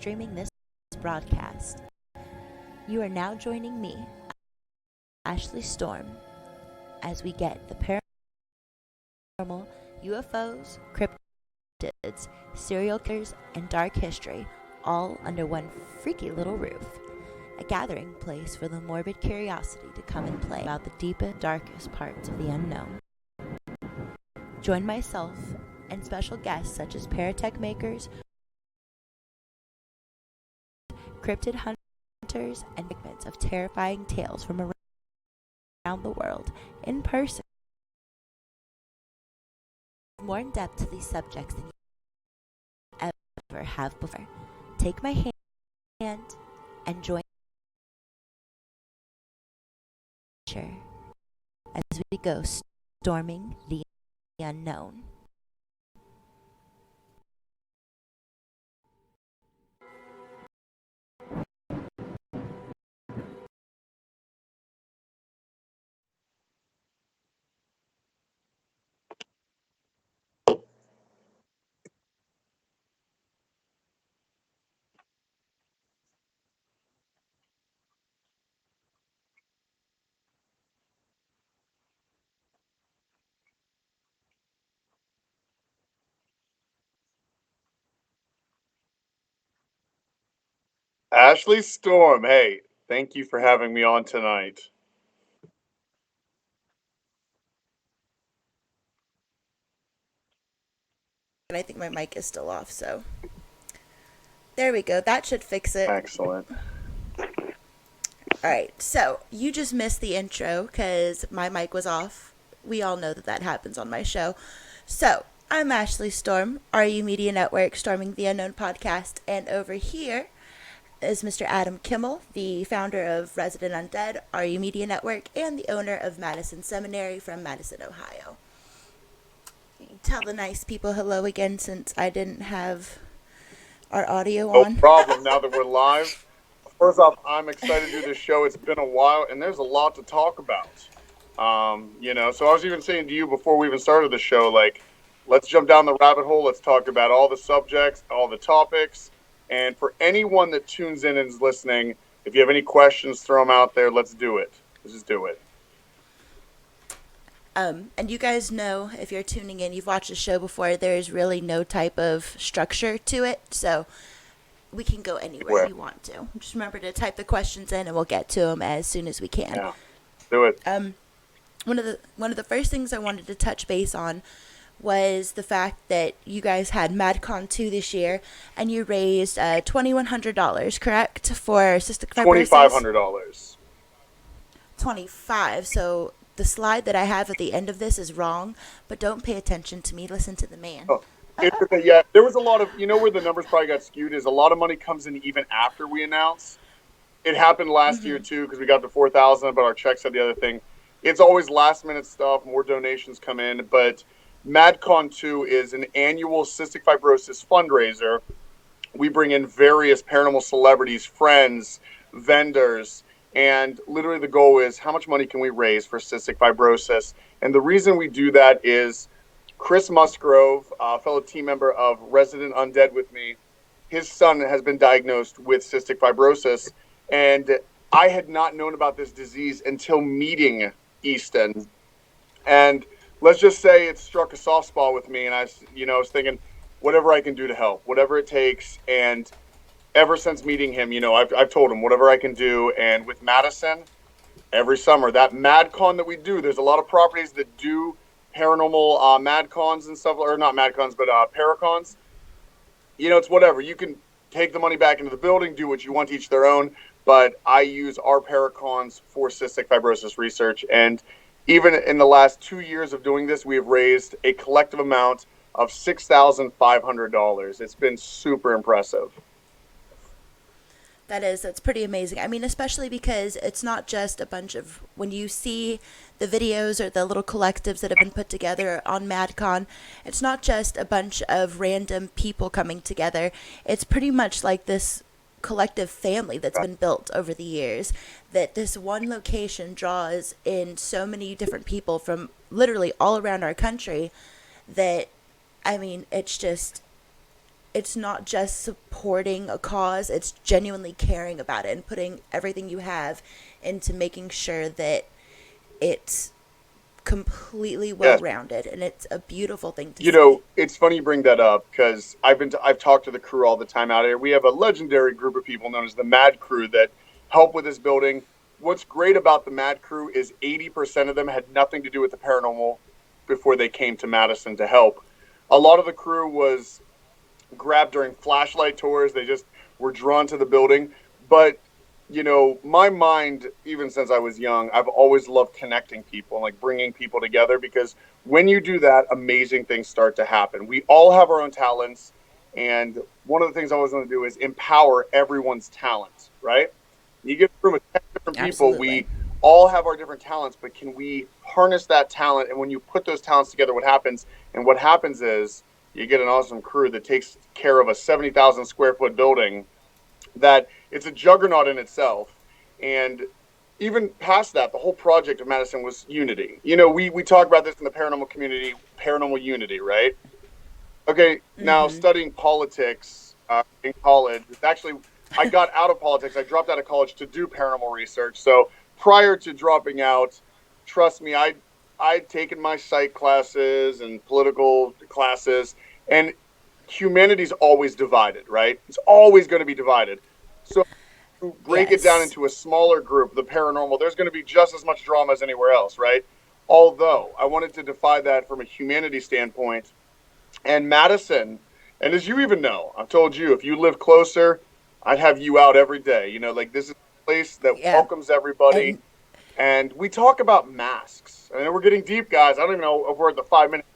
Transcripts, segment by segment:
streaming this broadcast. You are now joining me, Ashley Storm, as we get the paranormal, UFOs, cryptids, serial killers, and dark history all under one freaky little roof. A gathering place for the morbid curiosity to come and play about the deepest, darkest parts of the unknown. Join myself and special guests such as paratech makers, cryptid hunters, and segments of terrifying tales from around the world in person. More in depth to these subjects than you ever have before. Take my hand and join as we go storming the unknown. Ashley Storm, hey, thank you for having me on tonight. And I think my mic is still off, so there we go. That should fix it. Excellent. Alright, so you just missed the intro because my mic was off. We all know that happens on my show. So, I'm Ashley Storm, RU Media Network, Storming the Unknown podcast, and over here is Mr. Adam Kimmell, the founder of Resident Undead, RU Media Network, and the owner of Madison Seminary from Madison, Ohio. Tell the nice people hello again since I didn't have our audio on. No problem, now that we're live. First off, I'm excited to do this show. It's been a while, and there's a lot to talk about. So I was even saying to you before we even started the show, let's jump down the rabbit hole. Let's talk about all the subjects, all the topics. And for anyone that tunes in and is listening, if you have any questions, throw them out there. Let's do it. Let's just do it. And you guys know, if you're tuning in, you've watched the show before, there's really no type of structure to it. So we can go anywhere you want to. Just remember to type the questions in and we'll get to them as soon as we can. Yeah, do it. One of the first things I wanted to touch base on was the fact that you guys had MadCon 2 this year, and you raised $2,100, correct, for cystic fibrosis? $2,500. $25. So the slide that I have at the end of this is wrong, but don't pay attention to me. Listen to the man. Oh, yeah, there was a lot of, where the numbers probably got skewed is a lot of money comes in even after we announce. It happened last year too because we got the 4,000, but our check said the other thing. It's always last minute stuff. More donations come in, but MadCon 2 is an annual cystic fibrosis fundraiser. We bring in various paranormal celebrities, friends, vendors, and literally the goal is how much money can we raise for cystic fibrosis? And the reason we do that is Chris Musgrove, a fellow team member of Resident Undead with me, his son has been diagnosed with cystic fibrosis, and I had not known about this disease until meeting Easton. And let's just say it struck a soft spot with me, and I was thinking, whatever I can do to help, whatever it takes. And ever since meeting him, I've told him whatever I can do. And with Madison, every summer, that MadCon that we do, there's a lot of properties that do paranormal MadCons and stuff, or not MadCons, but Paracons. It's whatever. You can take the money back into the building, do what you want, each their own. But I use our Paracons for cystic fibrosis research, and even in the last 2 years of doing this, we have raised a collective amount of $6,500. It's been super impressive. That's pretty amazing. I mean, especially because it's not just a bunch of, when you see the videos or the little collectives that have been put together on MadCon, it's not just a bunch of random people coming together. It's pretty much like this collective family that's been built over the years, that this one location draws in so many different people from literally all around our country that, I mean, it's it's not just supporting a cause, it's genuinely caring about it and putting everything you have into making sure that it's completely Yes. well-rounded, and it's a beautiful thing to You see. know, it's funny you bring that up because I've talked to the crew all the time out here. We have a legendary group of people known as the Mad Crew that help with this building. What's great about the Mad Crew is 80% of them had nothing to do with the paranormal before they came to Madison to help. A lot of the crew was grabbed during flashlight tours. They just were drawn to the building. But, you know, my mind, even since I was young, I've always loved connecting people and like bringing people together because when you do that, amazing things start to happen. We all have our own talents. And one of the things I always want to do is empower everyone's talents, right? You get a room of 10 different people. Absolutely. We all have our different talents, but can we harness that talent? And when you put those talents together, what happens? And what happens is you get an awesome crew that takes care of a 70,000 square foot building that it's a juggernaut in itself. And even past that, the whole project of Madison was unity. You know, we talk about this in the paranormal community, paranormal unity, right? Okay, now Mm-hmm. studying politics in college, it's actually, I got out of politics. I dropped out of college to do paranormal research. So prior to dropping out, trust me, I'd taken my psych classes and political classes, and humanity's always divided, right? It's always going to be divided. So to break it down Yes. into a smaller group, the paranormal, there's going to be just as much drama as anywhere else, right? Although I wanted to defy that from a humanity standpoint. And Madison, and as you even know, I've told you, if you live closer, I'd have you out every day. You know, like this is a place that Yeah. welcomes everybody. And And we talk about masks. I know we're getting deep, guys. I don't even know if we're at the 5 minutes.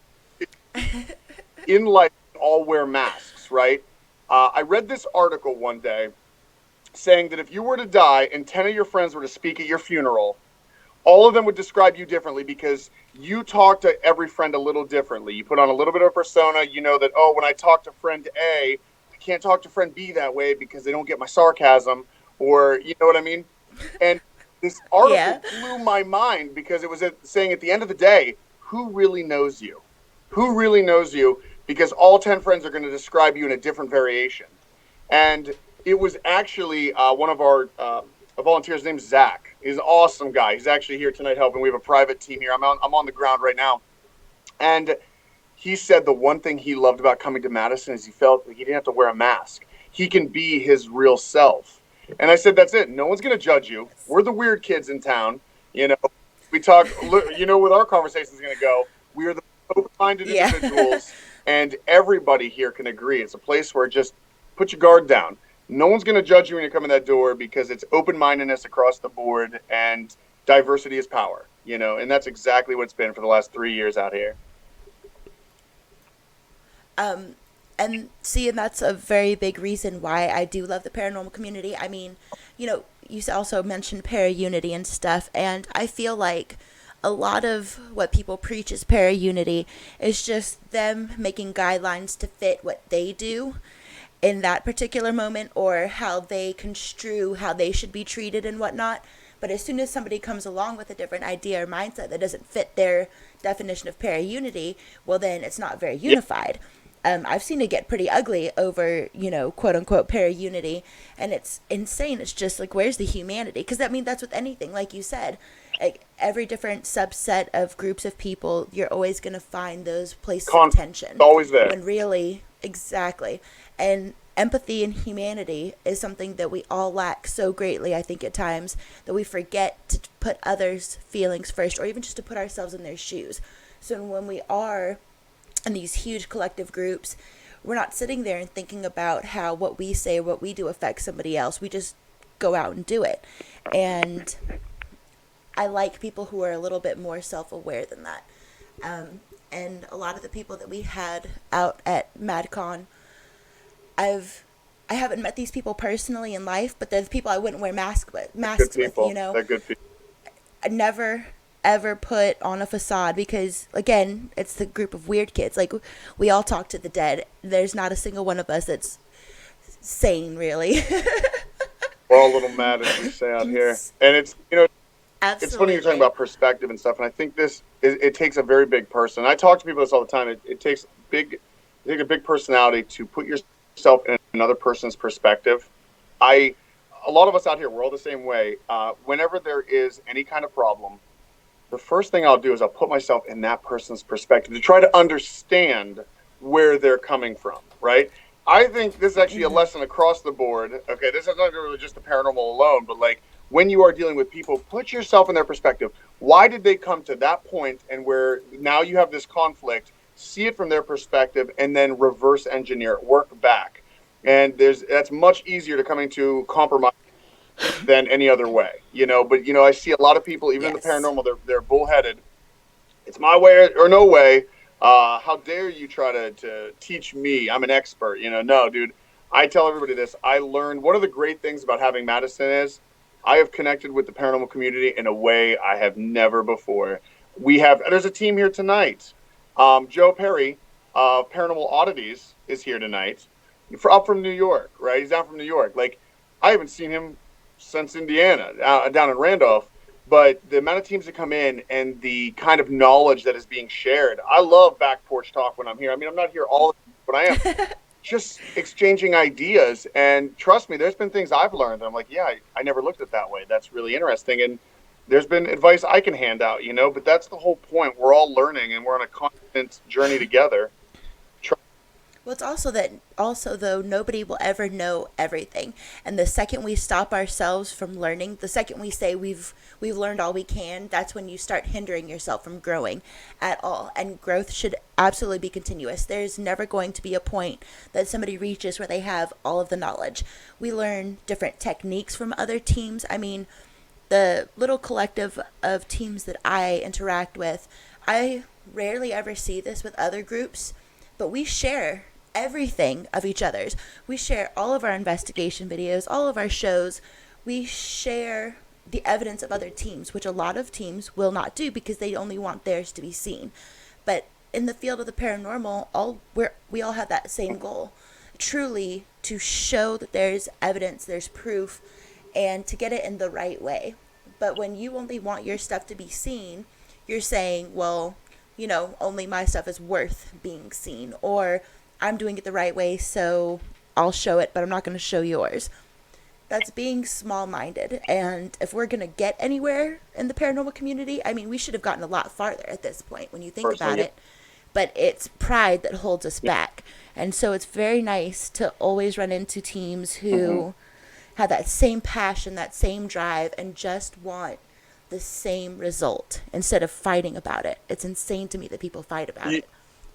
In life, we all wear masks, right? I read this article one day saying that if you were to die and 10 of your friends were to speak at your funeral, all of them would describe you differently because you talk to every friend a little differently. You put on a little bit of a persona. You know that, oh, when I talk to friend A, I can't talk to friend B that way because they don't get my sarcasm, or you know what I mean? And this article yeah. blew my mind because it was saying at the end of the day, who really knows you? Who really knows you? Because all 10 friends are going to describe you in a different variation. And it was actually one of our volunteers named Zach. He's an awesome guy. He's actually here tonight helping. We have a private team here. I'm on the ground right now. And he said the one thing he loved about coming to Madison is he felt like he didn't have to wear a mask. He can be his real self. And I said, that's it. No one's going to judge you. We're the weird kids in town. You know, we talk, you know, with our conversation is going to go, we are the open-minded Yeah. individuals, and everybody here can agree. It's a place where just put your guard down. No one's going to judge you when you come in that door because it's open-mindedness across the board, and diversity is power, you know, and that's exactly what it's been for the last 3 years out here. And see, and that's a very big reason why I do love the paranormal community. I mean, you know, you also mentioned para unity and stuff, and I feel like a lot of what people preach is para unity is just them making guidelines to fit what they do in that particular moment, or how they construe how they should be treated and whatnot. But as soon as somebody comes along with a different idea or mindset that doesn't fit their definition of para unity, well, then it's not very Yeah, unified. I've seen it get pretty ugly over, you know, quote unquote para unity, and it's insane. It's just like, where's the humanity? Because I mean, that's with anything, like you said, like every different subset of groups of people, you're always going to find those places of conflict tension always there. when really, exactly. And empathy and humanity is something that we all lack so greatly, I think, at times, that we forget to put others' feelings first, or even just to put ourselves in their shoes. So when we are in these huge collective groups, we're not sitting there and thinking about how what we say, what we do affects somebody else. We just go out and do it. And I like people who are a little bit more self-aware than that. And a lot of the people that we had out at MadCon, I haven't met these people personally in life, but they're the people I wouldn't wear Good masks with, you people. know. They're good people. I never ever put on a facade because, again, it's the group of weird kids. Like, we all talk to the dead. There's not a single one of us that's sane, really. We're all a little mad, as we say out here. And it's, you know, it's funny you're talking Absolutely. about perspective and stuff. And I think it takes a very big person. I talk to people this all the time. It takes a big personality to put yourself yourself in another person's perspective. I, a lot of us out here, we're all the same way. Whenever there is any kind of problem, the first thing I'll do is I'll put myself in that person's perspective to try to understand where they're coming from, right? I think this is actually a lesson across the board. Okay, this is not really just the paranormal alone, but like when you are dealing with people, put yourself in their perspective. Why did they come to that point and where now you have this conflict? See it from their perspective and then reverse engineer it, work back. And that's much easier to coming to compromise than any other way, But I see a lot of people, even in the paranormal, they're bullheaded. It's my way or no way. How dare you try to teach me? I'm an expert. No, dude. I tell everybody this. I learned one of the great things about having Madison is I have connected with the paranormal community in a way I have never before. There's a team here tonight. Joe Perry of Paranormal Oddities is here tonight. Up from New York, right? He's down from New York. Like, I haven't seen him since Indiana, down in Randolph. But the amount of teams that come in and the kind of knowledge that is being shared, I love back porch talk when I'm here. I mean, I'm not here all the time, but I am just exchanging ideas. And trust me, there's been things I've learned. I'm like, yeah, I never looked at it that way. That's really interesting. And there's been advice I can hand out, but that's the whole point. We're all learning and we're on a constant journey together. Well, it's also though nobody will ever know everything, and the second we stop ourselves from learning, the second we say we've learned all we can, that's when you start hindering yourself from growing at all. And growth should absolutely be continuous. There's never going to be a point that somebody reaches where they have all of the knowledge. We learn different techniques from other teams. I mean, the little collective of teams that I interact with, I rarely ever see this with other groups, but we share everything of each other's. We share all of our investigation videos, all of our shows. We share the evidence of other teams, which a lot of teams will not do because they only want theirs to be seen. But in the field of the paranormal, we all have that same goal, truly to show that there's evidence, there's proof, and to get it in the right way. But when you only want your stuff to be seen, you're saying, well, only my stuff is worth being seen, or I'm doing it the right way, so I'll show it, but I'm not going to show yours. That's being small-minded. And if we're going to get anywhere in the paranormal community, I mean, we should have gotten a lot farther at this point when you think about it. But it's pride that holds us back. And so it's very nice to always run into teams who have that same passion, that same drive, and just want the same result instead of fighting about it. It's insane to me that people fight about it.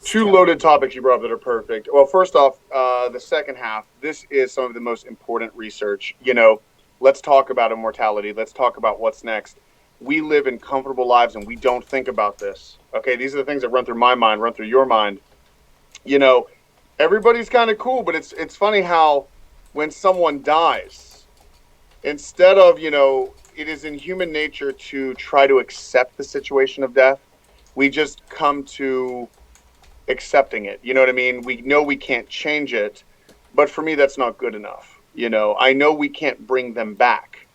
Two loaded topics you brought up that are perfect. Well, first off, the second half, this is some of the most important research. Let's talk about immortality. Let's talk about what's next. We live in comfortable lives and we don't think about this. Okay, these are the things that run through my mind, run through your mind. Everybody's kind of cool, but it's funny how when someone dies, instead of, it is in human nature to try to accept the situation of death. We just come to accepting it. You know what I mean? We know we can't change it, but for me, that's not good enough. I know we can't bring them back,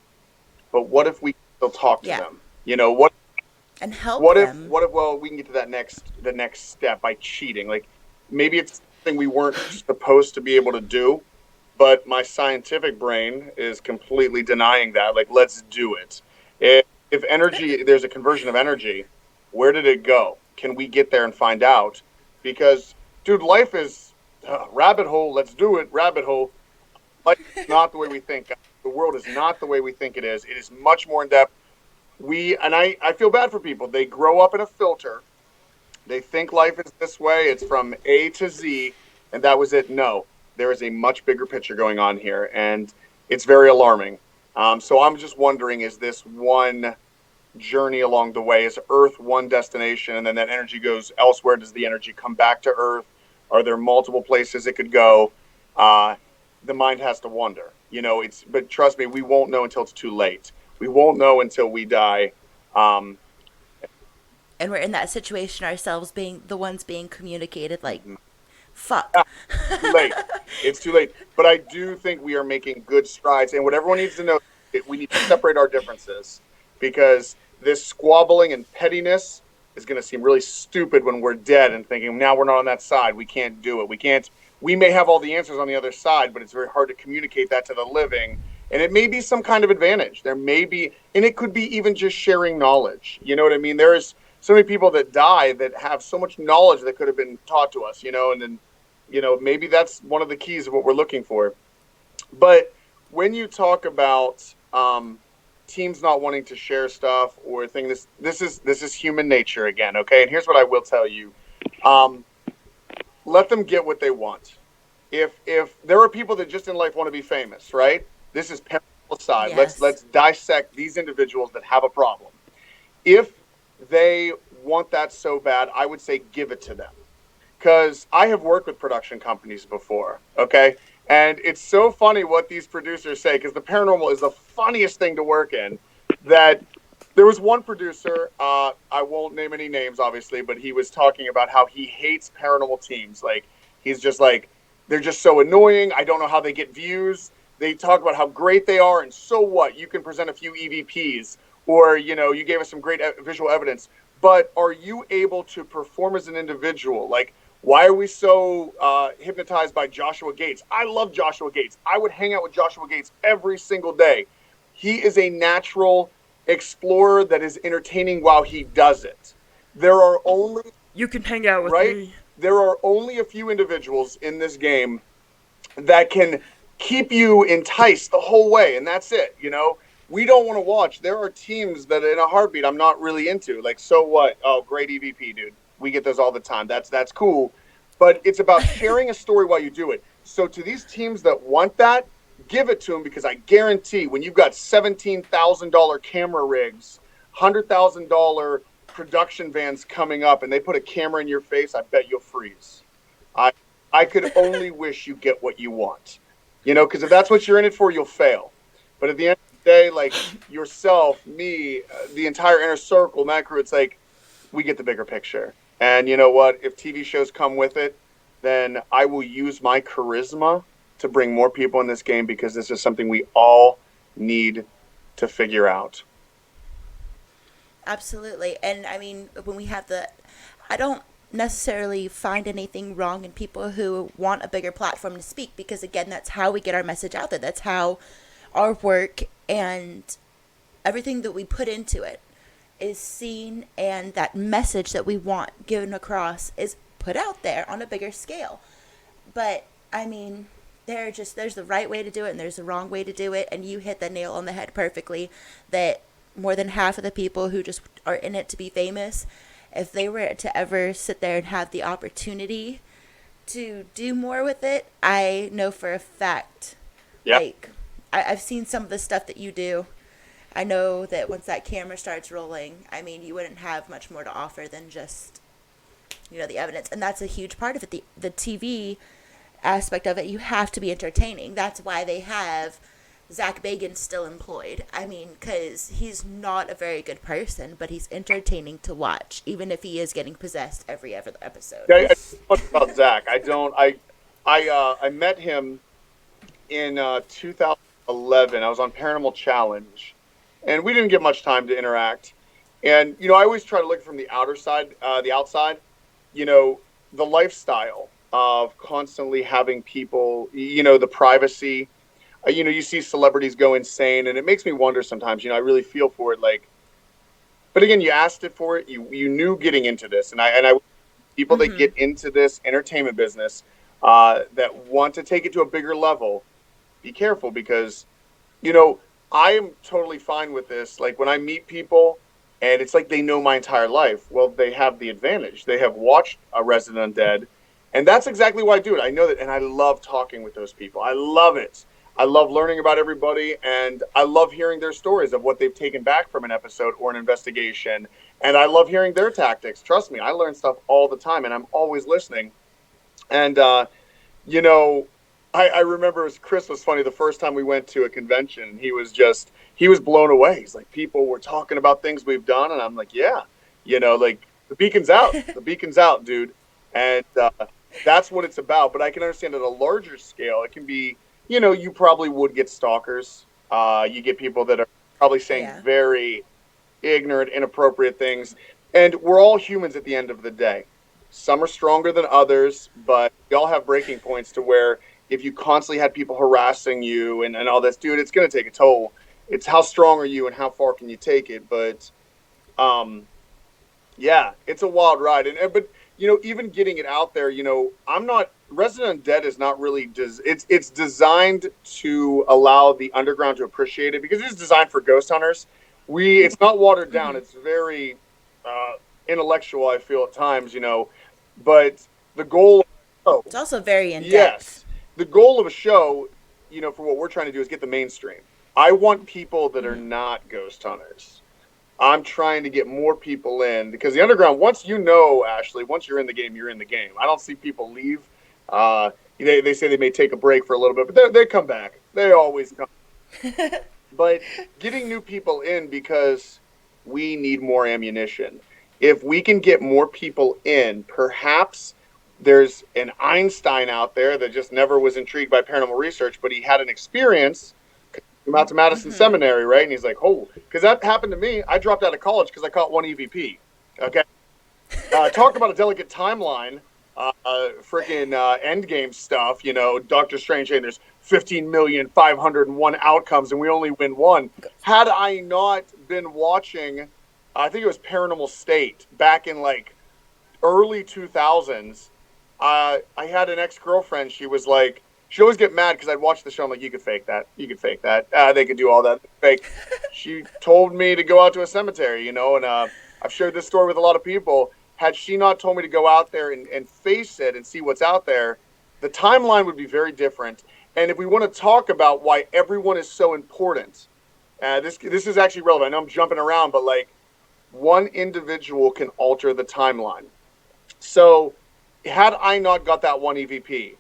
but what if we still talk to them? What and help them? What if? Well, we can get to the next step by cheating. Like maybe it's something we weren't supposed to be able to do, but my scientific brain is completely denying that. Like, let's do it. If energy, there's a conversion of energy, where did it go? Can we get there and find out? Because, dude, life is rabbit hole. Let's do it, rabbit hole. Life is not the way we think. The world is not the way we think it is. It is much more in depth. I feel bad for people. They grow up in a filter. They think life is this way. It's from A to Z, and that was it. No, there is a much bigger picture going on here, and it's very alarming. So I'm just wondering, is this one journey along the way? Is Earth one destination and then that energy goes elsewhere? Does the energy come back to Earth? Are there multiple places it could go? The mind has to wonder, but trust me, we won't know until it's too late. We won't know until we die. And we're in that situation ourselves, being the ones being communicated like, fuck. Too late. It's too late. But I do think we are making good strides. And what everyone needs to know, we need to separate our differences, because this squabbling and pettiness is going to seem really stupid when we're dead and thinking, now we're not on that side. We can't do it. We may have all the answers on the other side, but it's very hard to communicate that to the living. And it may be some kind of advantage. There may be, and it could be even just sharing knowledge. You know what I mean? There's so many people that die that have so much knowledge that could have been taught to us, and then, maybe that's one of the keys of what we're looking for. But when you talk about teams not wanting to share stuff or things, this is human nature again, okay? And here's what I will tell you: let them get what they want. If there are people that just in life want to be famous, right? This is paranormal side. Yes. Let's dissect these individuals that have a problem. If they want that so bad, I would say give it to them. Because I have worked with production companies before, okay? And it's so funny what these producers say, because the paranormal is the funniest thing to work in. That there was one producer, I won't name any names, obviously, but he was talking about how he hates paranormal teams. Like, he's just like, they're just so annoying. I don't know how they get views. They talk about how great they are, and so what? You can present a few EVPs, or, you gave us some great visual evidence. But are you able to perform as an individual? Like, why are we so hypnotized by Joshua Gates? I love Joshua Gates. I would hang out with Joshua Gates every single day. He is a natural explorer that is entertaining while he does it. There are only... You can hang out with me. There are only a few individuals in this game that can keep you enticed the whole way, and that's it, We don't want to watch. There are teams that in a heartbeat I'm not really into. Like, so what? Oh, great EVP, dude. We get those all the time. That's cool. But it's about sharing a story while you do it. So to these teams that want that, give it to them, because I guarantee when you've got $17,000 camera rigs, $100,000 production vans coming up, and they put a camera in your face, I bet you'll freeze. I could only wish you get what you want. Because if that's what you're in it for, you'll fail. But at the end of the day, like yourself, me, the entire inner circle, Mad Crew, it's like we get the bigger picture. And you know what? If TV shows come with it, then I will use my charisma to bring more people in this game, because this is something we all need to figure out. Absolutely. And I mean, when we have I don't necessarily find anything wrong in people who want a bigger platform to speak, because again, that's how we get our message out there. That's how our work and everything that we put into it is seen, and that message that we want given across is put out there on a bigger scale. But I mean, there's the right way to do it and there's the wrong way to do it, and you hit the nail on the head perfectly, that more than half of the people who just are in it to be famous, if they were to ever sit there and have the opportunity to do more with it, I know for a fact, like, I've seen some of the stuff that you do. I know that once that camera starts rolling, I mean, you wouldn't have much more to offer than just, the evidence. And that's a huge part of it. The TV aspect of it, you have to be entertaining. That's why they have Zach Bagans still employed. I mean, because he's not a very good person, but he's entertaining to watch, even if he is getting possessed every other episode. Yeah, I talk about Zach. I met him in 2011. I was on Paranormal Challenge, and we didn't get much time to interact. And I always try to look from the outside, the lifestyle of constantly having people, the privacy. You see celebrities go insane, and it makes me wonder sometimes. I really feel for it. Like, but again, you asked it for it. You knew getting into this, and I people that get into this entertainment business that want to take it to a bigger level, be careful, because I am totally fine with this. Like, when I meet people, and it's like they know my entire life. Well, they have the advantage. They have watched a Resident Undead, and that's exactly why I do it. I know that, and I love talking with those people. I love it. I love learning about everybody, and I love hearing their stories of what they've taken back from an episode or an investigation, and I love hearing their tactics. Trust me, I learn stuff all the time, and I'm always listening. And, I remember Chris was funny the first time we went to a convention. He was blown away. He's like, people were talking about things we've done, and I'm like, yeah, like, the beacon's out. The beacon's out, dude. And that's what it's about. But I can understand at a larger scale, it can be, you probably would get stalkers. You get people that are probably saying very ignorant, inappropriate things. And we're all humans at the end of the day. Some are stronger than others, but we all have breaking points to where if you constantly had people harassing you and all this, dude, it's going to take a toll. It's how strong are you and how far can you take it? But um, yeah, it's a wild ride. But even getting it out there, I'm not Resident Undead is not really it's designed to allow the underground to appreciate it because it's designed for ghost hunters. It's not watered down. It's very uh, intellectual, I feel at times, but the goal It's also very in yes, depth. the goal of a show, for what we're trying to do is get the mainstream. I want people that are not ghost hunters. I'm trying to get more people in because the underground, Ashley, once you're in the game, you're in the game. I don't see people leave. Uh, they say they may take a break for a little bit, but they come back. They always come. But getting new people in because we need more ammunition. If we can get more people in, perhaps there's an Einstein out there that just never was intrigued by paranormal research, but he had an experience. Came out to Madison Seminary, right? And he's like, oh, because that happened to me. I dropped out of college because I caught one EVP. Okay. Talk about a delicate timeline. Freaking endgame stuff, Doctor Strange saying there's 15,501 outcomes and we only win one. Had I not been watching, I think it was Paranormal State back in like early 2000s, I had an ex-girlfriend. She was like, she always get mad because I'd watch the show. I'm like, you could fake that. You could fake that. They could do all that. Fake. She told me to go out to a cemetery, and I've shared this story with a lot of people. Had she not told me to go out there and face it and see what's out there, the timeline would be very different. And if we want to talk about why everyone is so important, this is actually relevant. I know I'm jumping around, but like one individual can alter the timeline. So had I not got that one EVP,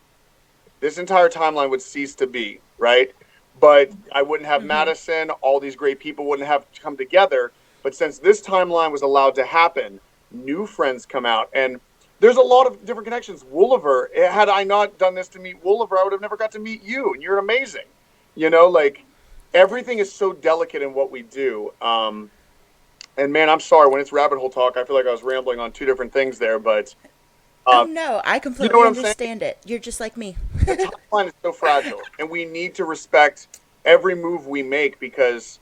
this entire timeline would cease to be, right? But I wouldn't have Madison. All these great people wouldn't have come together. But since this timeline was allowed to happen, new friends come out, and there's a lot of different connections. Wooliver, had I not done this to meet Wooliver, I would have never got to meet you, and you're amazing. Like everything is so delicate in what we do. And man, I'm sorry, when it's rabbit hole talk, I feel like I was rambling on two different things there, but Oh no, I completely understand it. You're just like me. the timeline is so fragile, and we need to respect every move we make because,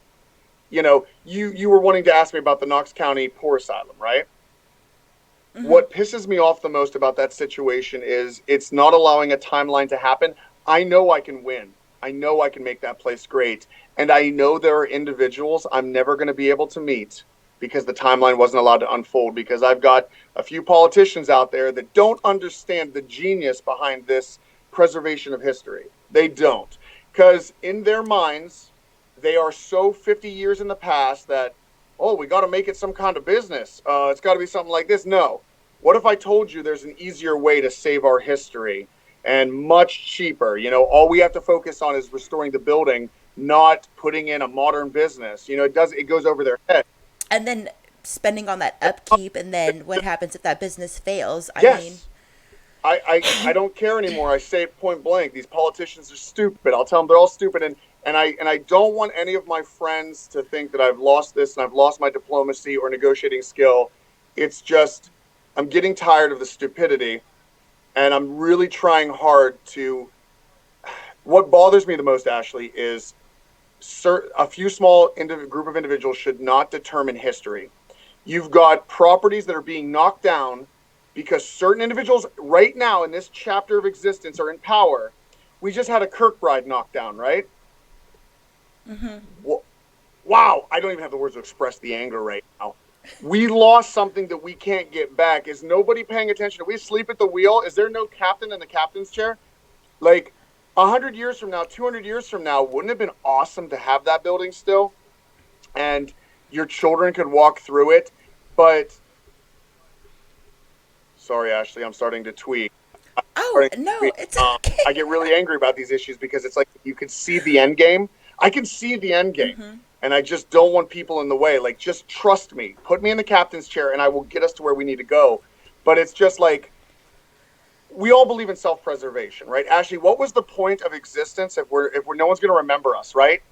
you were wanting to ask me about the Knox County Poor Asylum, right? What pisses me off the most about that situation is it's not allowing a timeline to happen. I know I can win. I know I can make that place great. And I know there are individuals I'm never going to be able to meet because the timeline wasn't allowed to unfold, because I've got a few politicians out there that don't understand the genius behind this preservation of history. They don't. Because in their minds, they are so 50 years in the past that, oh, we got to make it some kind of business. It's got to be something like this. No. What if I told you there's an easier way to save our history and much cheaper? All we have to focus on is restoring the building, not putting in a modern business. It goes over their head. And then spending on that upkeep, and then what happens if that business fails? I don't care anymore. I say it point blank. These politicians are stupid. I'll tell them they're all stupid. And I don't want any of my friends to think that I've lost this and I've lost my diplomacy or negotiating skill. It's just, I'm getting tired of the stupidity, and I'm really trying hard to. What bothers me the most, Ashley, is a few small group of individuals should not determine history. You've got properties that are being knocked down because certain individuals right now in this chapter of existence are in power. We just had a Kirkbride knockdown, right? Well, wow, I don't even have the words to express the anger right now. We lost something that we can't get back. Is nobody paying attention? Are we asleep at the wheel? Is there no captain in the captain's chair? Like 100 years from now, 200 years from now, wouldn't it have been awesome to have that building still? And your children could walk through it. But, sorry, Ashley, I'm starting to tweak. It's okay. I get really angry about these issues because it's like you can see the end game. I can see the end game. And I just don't want people in the way. Like, just trust me. Put me in the captain's chair, and I will get us to where we need to go. But it's just like, we all believe in self-preservation, right? Ashley, what was the point of existence if no one's going to remember us, right?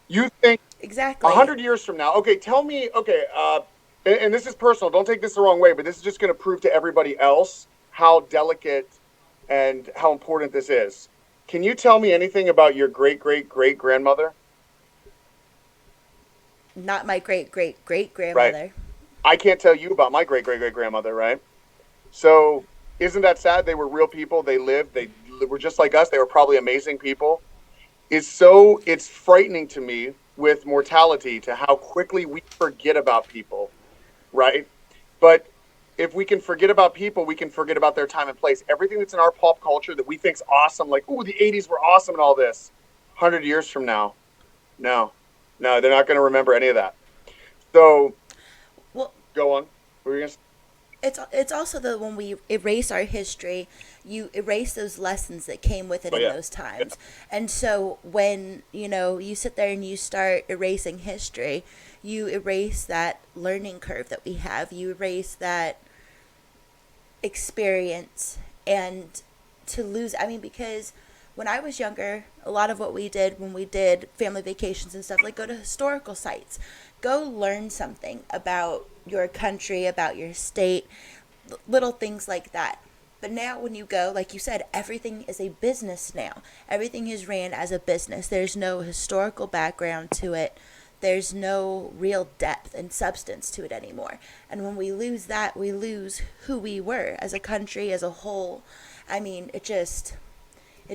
You think exactly 100 years from now? Okay, tell me. Okay, and this is personal, don't take this the wrong way, but this is just going to prove to everybody else how delicate and how important this is. Can you tell me anything about your great great great grandmother? Not my great great great Right. grandmother. I can't tell you about my great great great grandmother, right? So isn't that sad? They were real people. They lived. They were just like us. They were probably amazing people. It's frightening to me with mortality to how quickly we forget about people, right? But if we can forget about people, we can forget about their time and place. Everything that's in our pop culture that we think's awesome, like, ooh, the 80s were awesome and all this, 100 years from now, no, no, they're not going to remember any of that. So Well, go on. What were you gonna say? it's also the when we erase our history, you erase those lessons that came with it Oh, in yeah. those Yeah. times. And so when, you sit there and you start erasing history, you erase that learning curve that we have. You erase that experience. And to lose, I mean, because when I was younger, a lot of what we did when we did family vacations and stuff, like go to historical sites, go learn something about your country, about your state, little things like that. But now, when you go, like you said, everything is a business now. Everything is ran as a business. There's no historical background to it. There's no real depth and substance to it anymore. And when we lose that, we lose who we were as a country, as a whole. I mean, it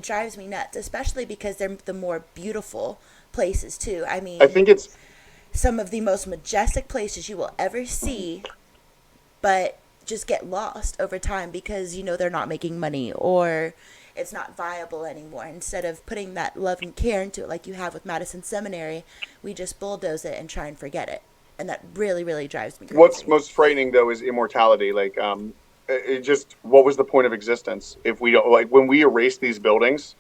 drives me nuts, especially because they're the more beautiful places too. I I mean, think it's some of the most majestic places you will ever see, but just get lost over time because they're not making money or it's not viable anymore. Instead of putting that love and care into it like you have with Madison Seminary, we just bulldoze it and try and forget it. And that really, really drives me what's crazy. most frightening though is immortality. Like, it just what was the point of existence if we don't like when we erase these buildings?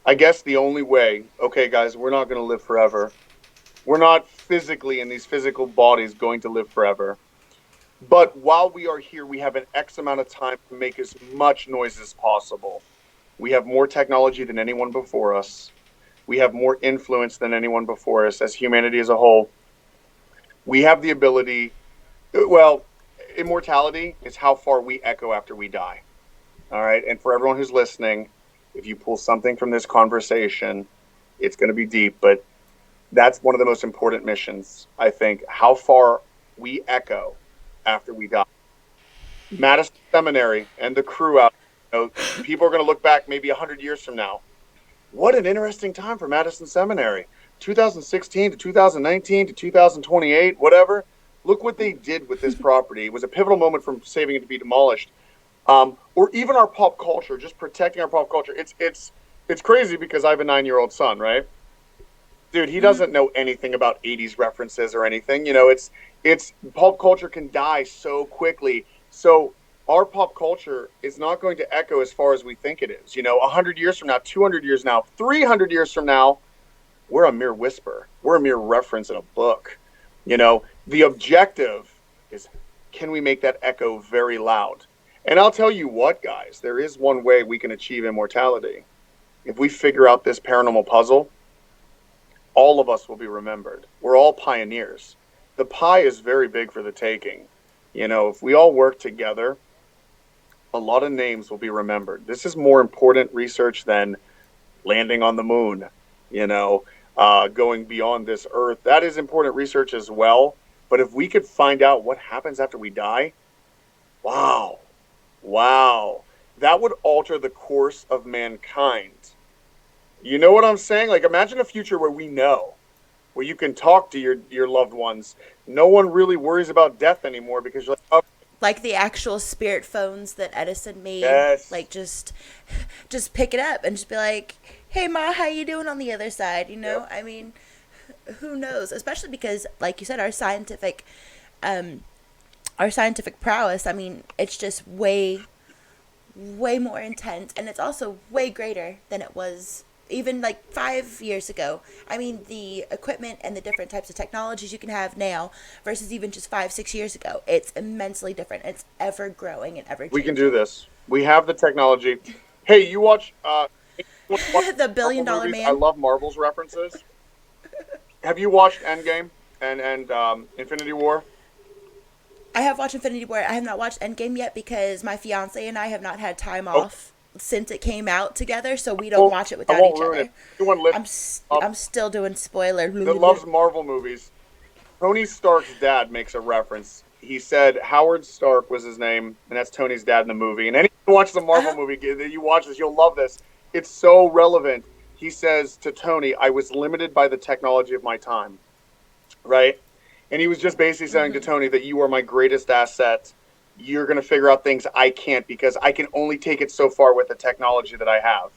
I guess the only way, okay, guys, we're not going to live forever. We're not physically in these physical bodies going to live forever. But while we are here, we have an X amount of time to make as much noise as possible. We have more technology than anyone before us. We have more influence than anyone before us as humanity as a whole. We have the ability, well, immortality is how far we echo after we die. All right. And for everyone who's listening, if you pull something from this conversation, it's going to be deep, but that's one of the most important missions, I think, how far we echo after we die. Madison Seminary and the crew out, people are going to look back maybe 100 years from now. What an interesting time for Madison Seminary. 2016 to 2019 to 2028, whatever. Look what they did with this property. It was a pivotal moment from saving it to be demolished. Or even our pop culture, just protecting our pop culture. It's crazy because I have a 9-year-old son, right? Dude, he Mm-hmm. doesn't know anything about 80s references or anything. It's pop culture can die so quickly. So our pop culture is not going to echo as far as we think it is. 100 years from now, 200 years now, 300 years from now, we're a mere whisper. We're a mere reference in a book. The objective is, can we make that echo very loud? And I'll tell you what, guys, there is one way we can achieve immortality. If we figure out this paranormal puzzle, all of us will be remembered. We're all pioneers. The pie is very big for the taking. If we all work together, a lot of names will be remembered. This is more important research than landing on the moon, going beyond this earth. That is important research as well. But if we could find out what happens after we die, wow, wow, that would alter the course of mankind. You know what I'm saying? Like, imagine a future where we know, where you can talk to your loved ones. No one really worries about death anymore because you're like, oh, Like the actual spirit phones that Edison made, yes, like just pick it up and just be like, "Hey ma, how you doing on the other side?" yep. I mean, who knows? Especially because, like you said, um, our scientific prowess. I mean, it's just way more intense, and it's also way greater than it was even like 5 years ago. I mean, the equipment and the different types of technologies you can have now versus even just 5, 6 years ago, it's immensely different. It's ever growing and ever We can do changing. this. We have the technology. Hey, you watch The billion Marvel dollar movies? I man. love Marvel's references. Have you watched Endgame and Infinity War? I have watched Infinity War. I have not watched Endgame yet because my fiance and I have not had time Oh, off since it came out together, so we don't well, watch it I without won't each ruin other. it. Anyone listening I'm still doing spoiler. that loves Marvel movies, Tony Stark's dad makes a reference. He said Howard Stark was his name, and that's Tony's dad in the movie. And anyone who watches the Marvel movie, you watch this, you'll love this. It's so relevant. He says to Tony, I was limited by the technology of my time, right? And he was just basically saying to Tony that you are my greatest asset. You're going to figure out things I can't because I can only take it so far with the technology that I have.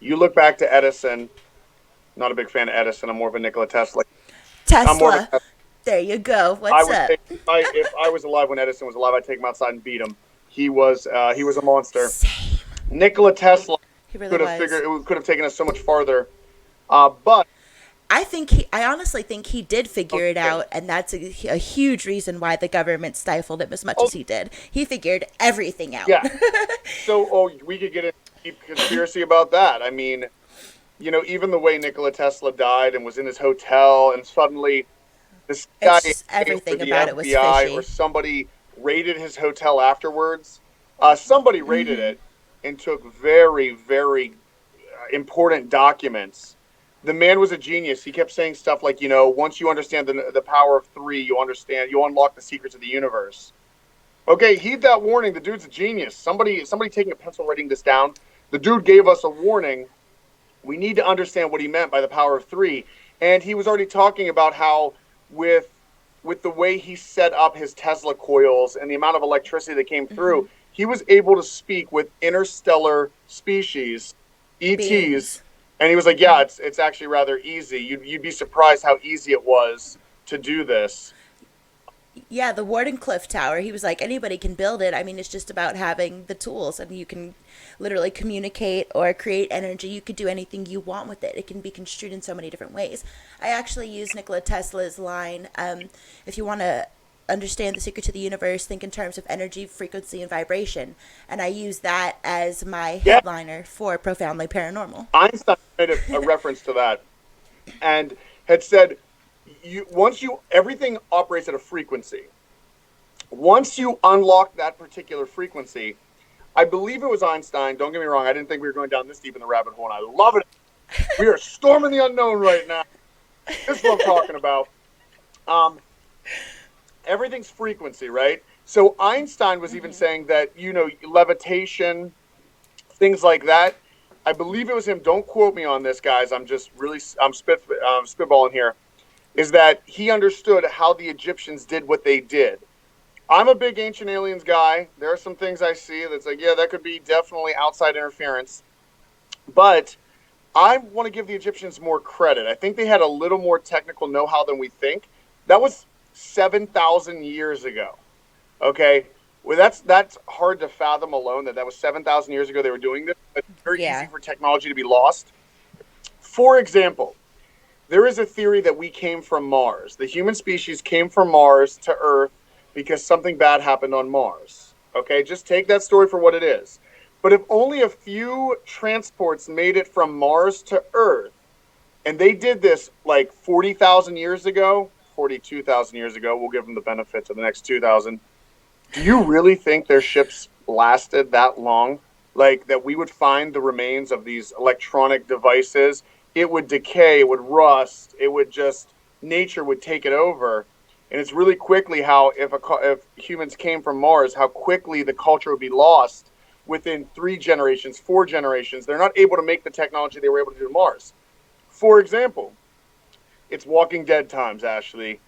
You look back to Edison. Not a big fan of Edison. I'm more of a Nikola Tesla. I'm more of a Tesla. Tesla. There you go. I What's would up? take if I was alive when Edison was alive, I'd take him outside and beat him. He was a monster. Same. Nikola Tesla He really could have was. could have taken us so much farther. But I honestly think he did figure it out, and that's a huge reason why the government stifled him as much as he did. He figured everything out. yeah, so we could get into deep conspiracy about that. I mean, even the way Nikola Tesla died and was in his hotel, and suddenly this guy It's just everything or the about it was FBI fishy. or somebody raided his hotel afterwards. Somebody raided it and took very, very important documents. The man was a genius. He kept saying stuff like, once you understand the power of three, you unlock the secrets of the universe. Okay, heed that warning. The dude's a genius. Somebody taking a pencil writing this down. The dude gave us a warning. We need to understand what he meant by the power of three. And he was already talking about how with the way he set up his Tesla coils and the amount of electricity that came through, he was able to speak with interstellar species, ETs. Beings. And he was like, yeah, it's actually rather easy. You'd be surprised how easy it was to do this. Yeah, the Wardenclyffe Tower, he was like, anybody can build it. I mean, it's just about having the tools, and you can literally communicate or create energy. You could do anything you want with it. It can be construed in so many different ways. I actually use Nikola Tesla's line, if you want to understand the secret to the universe, think in terms of energy, frequency, and vibration. And I use that as my headliner for Profoundly Paranormal. Einstein made a reference to that and had said, everything operates at a frequency. Once you unlock that particular frequency, I believe it was Einstein. Don't get me wrong. I didn't think we were going down this deep in the rabbit hole, and I love it. We are storming the unknown right now. This is what I'm talking about. Everything's frequency, right? So Einstein was even saying that, levitation, things like that. I believe it was him. Don't quote me on this, guys. I'm spitballing here. Is that he understood how the Egyptians did what they did. I'm a big Ancient Aliens guy. There are some things I see that's like, yeah, that could be definitely outside interference. But I want to give the Egyptians more credit. I think they had a little more technical know-how than we think. That was 7,000 years ago. Okay? Well, that's hard to fathom alone, that was 7,000 years ago they were doing this. It's very easy for technology to be lost. For example, there is a theory that we came from Mars. The human species came from Mars to Earth because something bad happened on Mars. Okay, just take that story for what it is. But if only a few transports made it from Mars to Earth, and they did this like 40,000 years ago, 42,000 years ago, we'll give them the benefit of the next 2,000. Do you really think their ships lasted that long? Like that we would find the remains of these electronic devices? It would decay, it would rust, nature would take it over. And it's really quickly how if humans came from Mars, how quickly the culture would be lost within 3 generations, 4 generations. They're not able to make the technology they were able to do to Mars. For example, it's Walking Dead times, Ashley.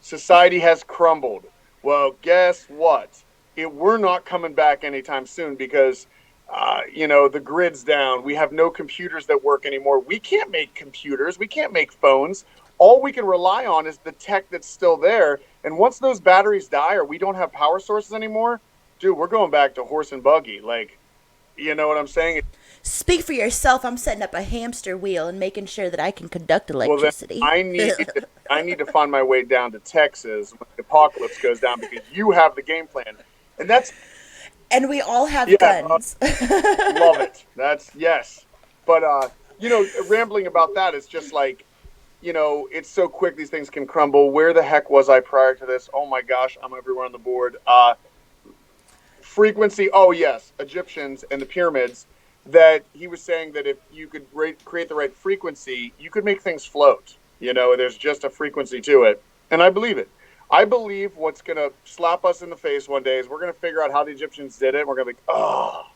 Society has crumbled. Well, guess what? We're not coming back anytime soon because the grid's down. We have no computers that work anymore. We can't make computers. We can't make phones. All we can rely on is the tech that's still there. And once those batteries die or we don't have power sources anymore, dude, we're going back to horse and buggy. Like, you know what I'm saying? Speak for yourself. I'm setting up a hamster wheel and making sure that I can conduct electricity. Well, then I need to find my way down to Texas when the apocalypse goes down because you have the game plan. And we all have guns. Love it. Yes. But, rambling about that is just like, it's so quick these things can crumble. Where the heck was I prior to this? Oh my gosh, I'm everywhere on the board. Frequency. Oh yes, Egyptians and the pyramids. That he was saying that if you could create the right frequency, you could make things float. There's just a frequency to it, and I believe it. I believe what's going to slap us in the face one day is we're going to figure out how the Egyptians did it. We're going to be, oh,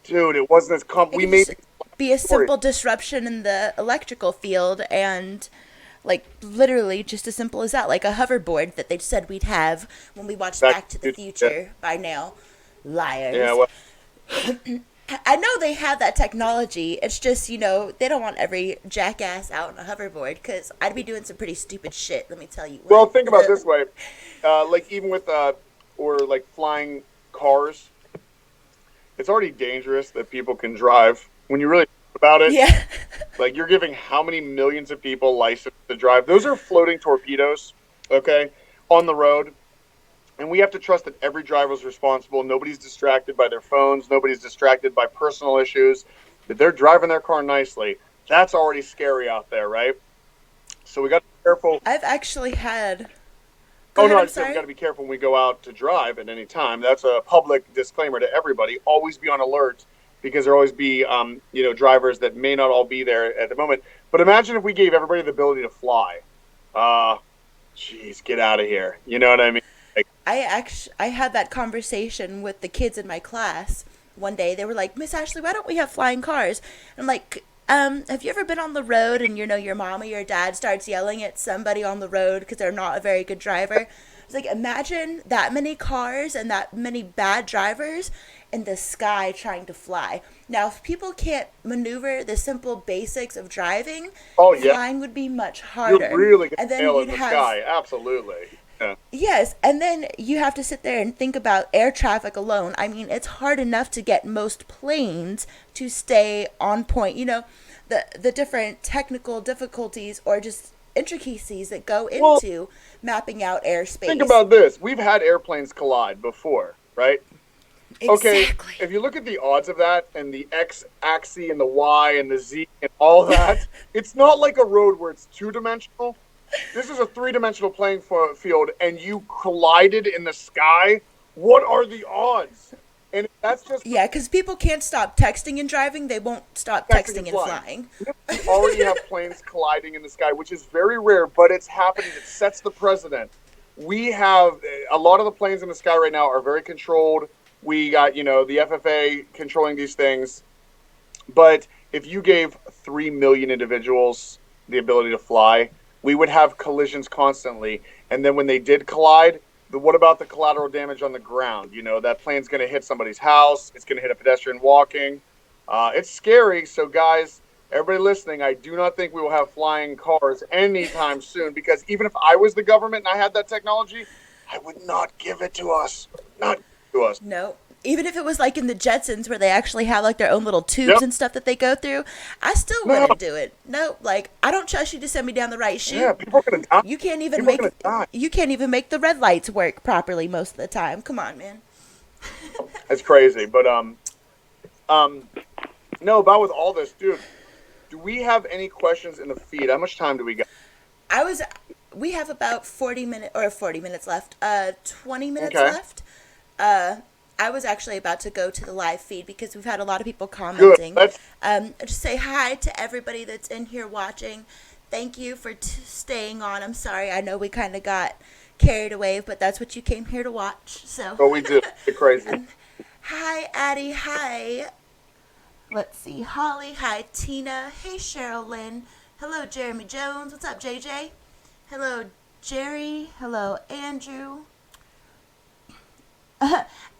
dude, it wasn't as we made be a simple disruption in the electrical field, and like literally just as simple as that, like a hoverboard that they said we'd have when we watched Back to the Future by now. Liars. Yeah, well, I know they have that technology. It's just, they don't want every jackass out on a hoverboard, because I'd be doing some pretty stupid shit, let me tell you what. Well, think about it this way. Like even with, or like flying cars, it's already dangerous that people can drive. When you really think about it, yeah. Like you're giving how many millions of people license to drive? Those are floating torpedoes, okay, on the road. And we have to trust that every driver is responsible. Nobody's distracted by their phones. Nobody's distracted by personal issues. That they're driving their car nicely. That's already scary out there, right? So we got to be careful. I've actually had... I said we got to be careful when we go out to drive at any time. That's a public disclaimer to everybody. Always be on alert, because there always be, drivers that may not all be there at the moment. But imagine if we gave everybody the ability to fly. Jeez, get out of here. You know what I mean? I had that conversation with the kids in my class one day. They were like, Miss Ashley, why don't we have flying cars? And I'm like, have you ever been on the road and your mom or your dad starts yelling at somebody on the road because they're not a very good driver? It's like, imagine that many cars and that many bad drivers in the sky trying to fly. Now, if people can't maneuver the simple basics of driving, flying would be much harder. You're really going to fail in the sky. Absolutely. Yeah. Yes, and then you have to sit there and think about air traffic alone. I mean, it's hard enough to get most planes to stay on point. The different technical difficulties or just intricacies that go into mapping out airspace. Think about this. We've had airplanes collide before, right? Exactly. Okay, if you look at the odds of that and the X-axis and the Y and the Z and all that, it's not like a road where it's two-dimensional. This is a three-dimensional playing field, and you collided in the sky. What are the odds? And that's just... Yeah, because people can't stop texting and driving. They won't stop texting and flying. We already have planes colliding in the sky, which is very rare, but it's happening. It sets the precedent. We have... A lot of the planes in the sky right now are very controlled. We got, the FFA controlling these things. But if you gave 3 million individuals the ability to fly, we would have collisions constantly. And then when they did collide, what about the collateral damage on the ground? That plane's going to hit somebody's house. It's going to hit a pedestrian walking. It's scary. So, guys, everybody listening, I do not think we will have flying cars anytime soon, because even if I was the government and I had that technology, I would not give it to us. Not to us. No. Even if it was like in the Jetsons where they actually have like their own little tubes and stuff that they go through, I still wouldn't do it. No, like I don't trust you to send me down the right chute. Yeah, people are gonna die. You can't even make the red lights work properly most of the time. Come on, man. It's crazy, but no, about with all this, dude. Do we have any questions in the feed? How much time do we got? We have about 40 minutes left. 20 minutes left. I was actually about to go to the live feed because we've had a lot of people commenting. Just say hi to everybody that's in here watching. Thank you for staying on. I'm sorry. I know we kind of got carried away, but that's what you came here to watch. So. Oh, we did. It's crazy. Hi, Addie. Hi. Let's see. Holly. Hi, Tina. Hey, Cheryl Lynn. Hello, Jeremy Jones. What's up, JJ? Hello, Jerry. Hello, Andrew.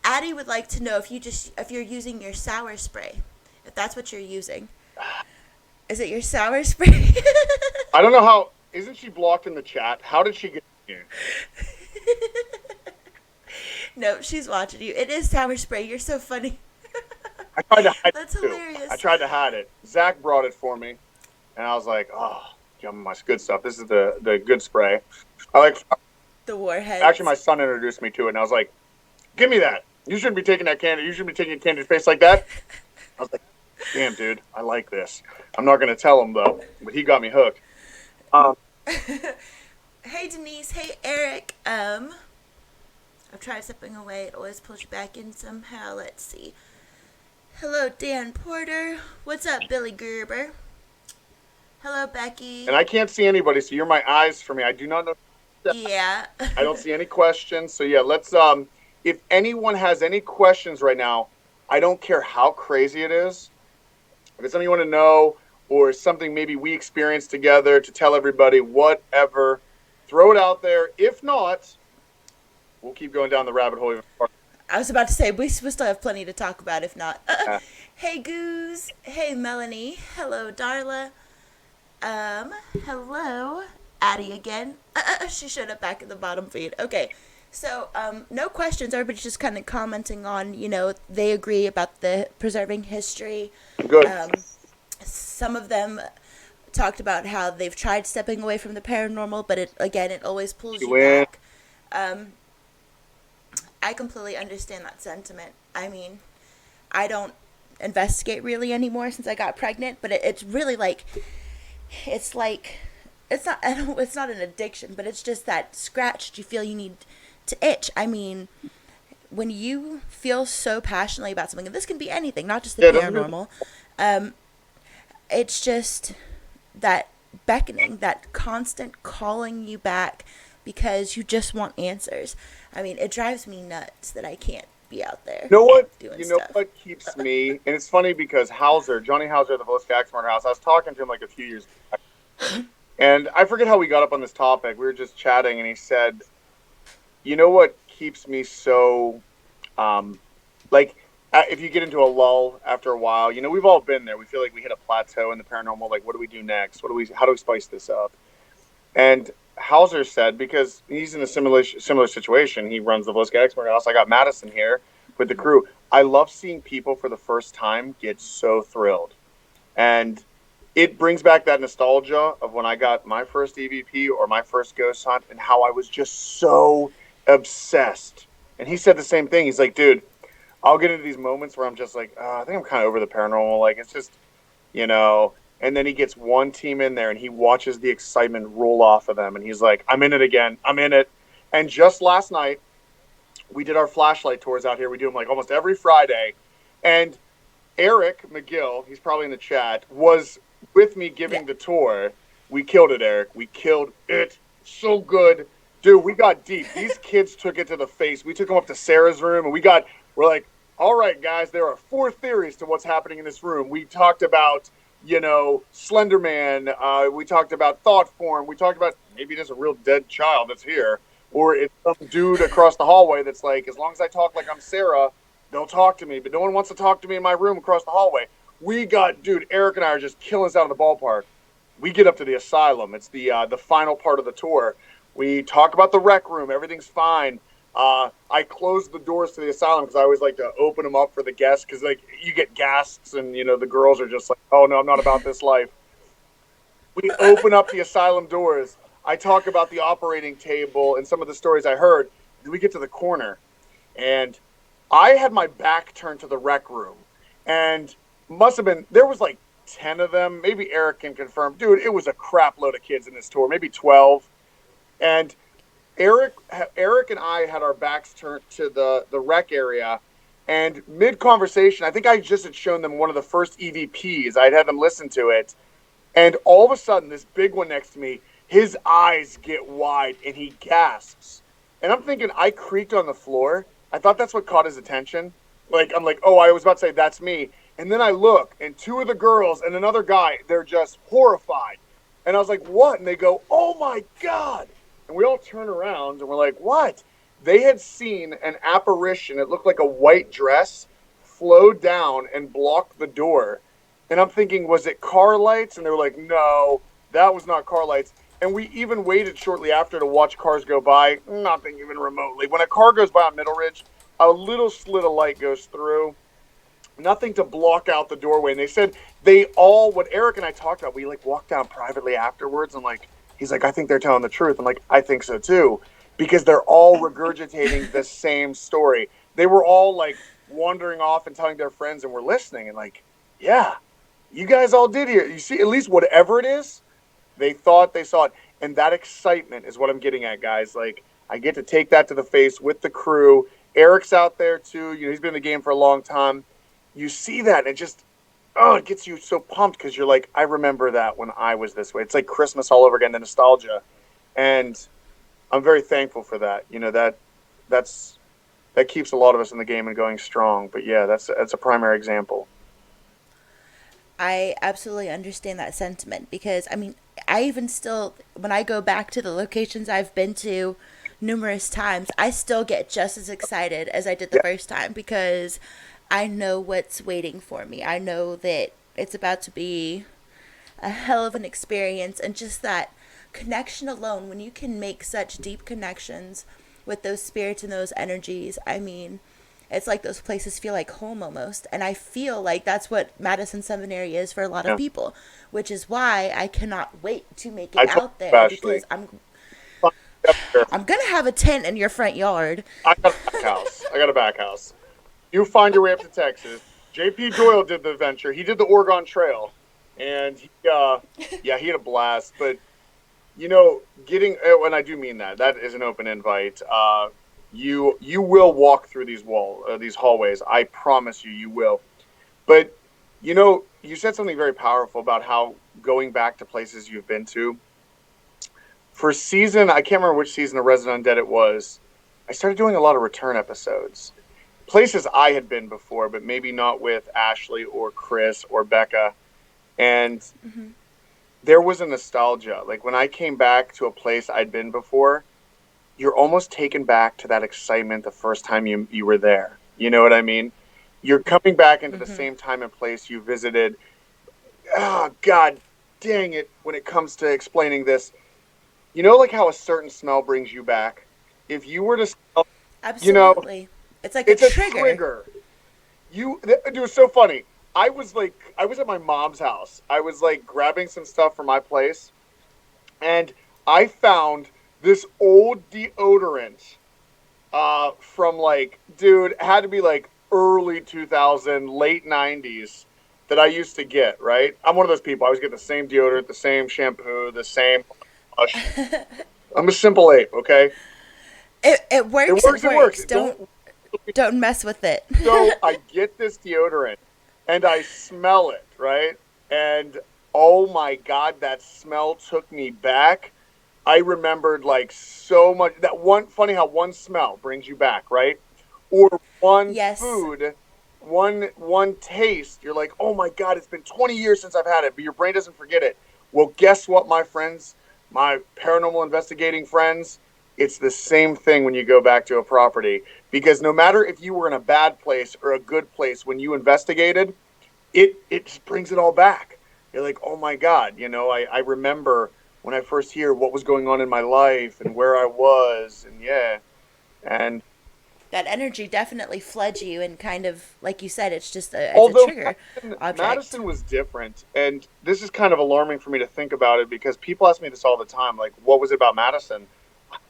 Addie would like to know if you're using your sour spray, if that's what you're using. Is it your sour spray? I don't know how. Isn't she blocked in the chat? How did she get here? No, she's watching you. It is sour spray. You're so funny. I tried to hide That's it too. hilarious. I tried to hide it. Zach brought it for me, and I was like, "Oh, my good stuff. This is the good spray." I like the warheads. Actually, my son introduced me to it, and I was like, "Give me that. You shouldn't be taking that candy. You shouldn't be taking candy face like that." I was like, "Damn, dude, I like this." I'm not gonna tell him though, but he got me hooked. Um, Hey Denise, hey Eric. I've tried stepping away. It always pulls you back in somehow. Let's see. Hello, Dan Porter. What's up, Billy Gerber? Hello, Becky. and I can't see anybody, so you're my eyes for me. I do not know. Yeah. I don't see any questions. So yeah, let's if anyone has any questions right now, I don't care how crazy it is. If it's something you want to know or something maybe we experienced together to tell everybody, whatever, throw it out there. If not, we'll keep going down the rabbit hole even farther. I was about to say we still have plenty to talk about. If not, Yeah. hey Goose. Hey Melanie. Hello, Darla. Hello, Addie again. She showed up back in the bottom feed. Okay, so no questions. Everybody's just kind of commenting on, they agree about the preserving history. Good. Some of them talked about how they've tried stepping away from the paranormal, but it always pulls you back. I completely understand that sentiment. I mean, I don't investigate really anymore since I got pregnant, but it's really like, it's not an addiction, but it's just that scratch that you feel you need to itch. I mean, when you feel so passionately about something, and this can be anything, not just the paranormal, it's just that beckoning, that constant calling you back because you just want answers. I mean, it drives me nuts that I can't be out there. You know what? Doing You know stuff. what keeps me, and it's funny because Johnny Hauser, the Velisca Axmart House, I was talking to him like a few years back, and I forget how we got up on this topic. We were just chatting, and he said, "You know what keeps me so, if you get into a lull after a while, we've all been there. We feel like we hit a plateau in the paranormal. Like, what do we do next? How do we spice this up?" And Hauser said, because he's in a similar situation, he runs the Velisca Expert House. I got Madison here with the crew. I love seeing people for the first time get so thrilled. And it brings back that nostalgia of when I got my first EVP or my first ghost hunt and how I was just so obsessed. And he said the same thing. He's like, dude, I'll get into these moments where I'm just like, I think I'm kind of over the paranormal. Like, it's just, and then he gets one team in there and he watches the excitement roll off of them. And he's like, I'm in it again. I'm in it. And just last night, we did our flashlight tours out here. We do them like almost every Friday. And Eric McGill, he's probably in the chat, was with me giving the tour. We killed it, Eric. We killed it. So good. Dude, we got deep. These kids took it to the face. We took them up to Sarah's room and we're like, all right, guys, there are 4 theories to what's happening in this room. We talked about, Slender Man. We talked about thought form. We talked about maybe there's a real dead child that's here. Or it's some dude across the hallway that's like, as long as I talk like I'm Sarah, they'll talk to me. But no one wants to talk to me in my room across the hallway. Eric and I are just killing us out of the ballpark. We get up to the asylum. It's the final part of the tour. We talk about the rec room. Everything's fine. I close the doors to the asylum because I always like to open them up for the guests because like you get gasps and the girls are just like, oh no, I'm not about this life. We open up the asylum doors. I talk about the operating table and some of the stories I heard. Then we get to the corner, and I had my back turned to the rec room, and there was like 10 of them. Maybe Eric can confirm. Dude, it was a crap load of kids in this tour, maybe 12, and Eric and I had our backs turned to the rec area, and mid-conversation, I think I just had shown them one of the first EVPs. I'd had them listen to it, and all of a sudden, this big one next to me, his eyes get wide, and he gasps. And I'm thinking, I creaked on the floor. I thought that's what caught his attention. I'm like, oh, I was about to say, that's me. And then I look, and 2 of the girls and another guy, they're just horrified. And I was like, what? And they go, oh, my God. And we all turn around, and we're like, what? They had seen an apparition. It looked like a white dress flow down and block the door. And I'm thinking, was it car lights? And they were like, no, that was not car lights. And we even waited shortly after to watch cars go by, nothing even remotely. When a car goes by on Middle Ridge, a little slit of light goes through, nothing to block out the doorway. And they said what Eric and I talked about, we walked down privately afterwards, and he's like, I think they're telling the truth. I'm like, I think so too, because they're all regurgitating the same story. They were all wandering off and telling their friends, and we're listening, and yeah, you guys all did here. You see, at least whatever it is, They thought they saw it. And that excitement is what I'm getting at, guys. Like, I get to take that to the face with the crew. Eric's out there too. He's been in the game for a long time. You see that, and it just, it gets you so pumped because you're like, I remember that when I was this way. It's like Christmas all over again, the nostalgia. And I'm very thankful for that. That keeps a lot of us in the game and going strong. But yeah, that's a primary example. I absolutely understand that sentiment because, I mean, I even still, when I go back to the locations I've been to numerous times, I still get just as excited as I did the first time because I know what's waiting for me. I know that it's about to be a hell of an experience, and just that connection alone, when you can make such deep connections with those spirits and those energies, I mean, it's like those places feel like home almost. And I feel like that's what Madison Seminary is for a lot of people, which is why I cannot wait to make it out there because I'm going to have a tent in your front yard. I got a back house. You find your way up to Texas. JP Doyle did the adventure. He did the Oregon Trail. And he had a blast. But, and I do mean that is an open invite. You will walk through these hallways. I promise you will. But, you said something very powerful about how going back to places you've been to. For season, I can't remember which season of Resident Undead it was, I started doing a lot of return episodes. Places I had been before, but maybe not with Ashley or Chris or Becca. And there was a nostalgia. Like when I came back to a place I'd been before, you're almost taken back to that excitement the first time you were there. You know what I mean? You're coming back into the same time and place you visited. Oh, God dang it, when it comes to explaining this. Like how a certain smell brings you back? If you were to smell, absolutely. It's like it's a trigger. It was so funny. I was at my mom's house. I was like grabbing some stuff from my place, and I found this old deodorant from had to be like early 2000, late 90s that I used to get, right? I'm one of those people. I was getting the same deodorant, the same shampoo, the same I'm a simple ape, okay? It works. Don't mess with it. So I get this deodorant and I smell it, right? And oh my God, that smell took me back. I remembered so much. Funny how one smell brings you back, right? Or one food, one taste. You're like, oh my God, it's been 20 years since I've had it, but your brain doesn't forget it. Well, guess what, my friends, my paranormal investigating friends? It's the same thing when you go back to a property, because no matter if you were in a bad place or a good place, when you investigated, it just brings it all back. You're like, oh my God, I remember when I first hear what was going on in my life and where I was, and that energy definitely floods you, and kind of, like you said, it's just a trigger object. Madison was different, and this is kind of alarming for me to think about it, because people ask me this all the time, like, what was it about Madison?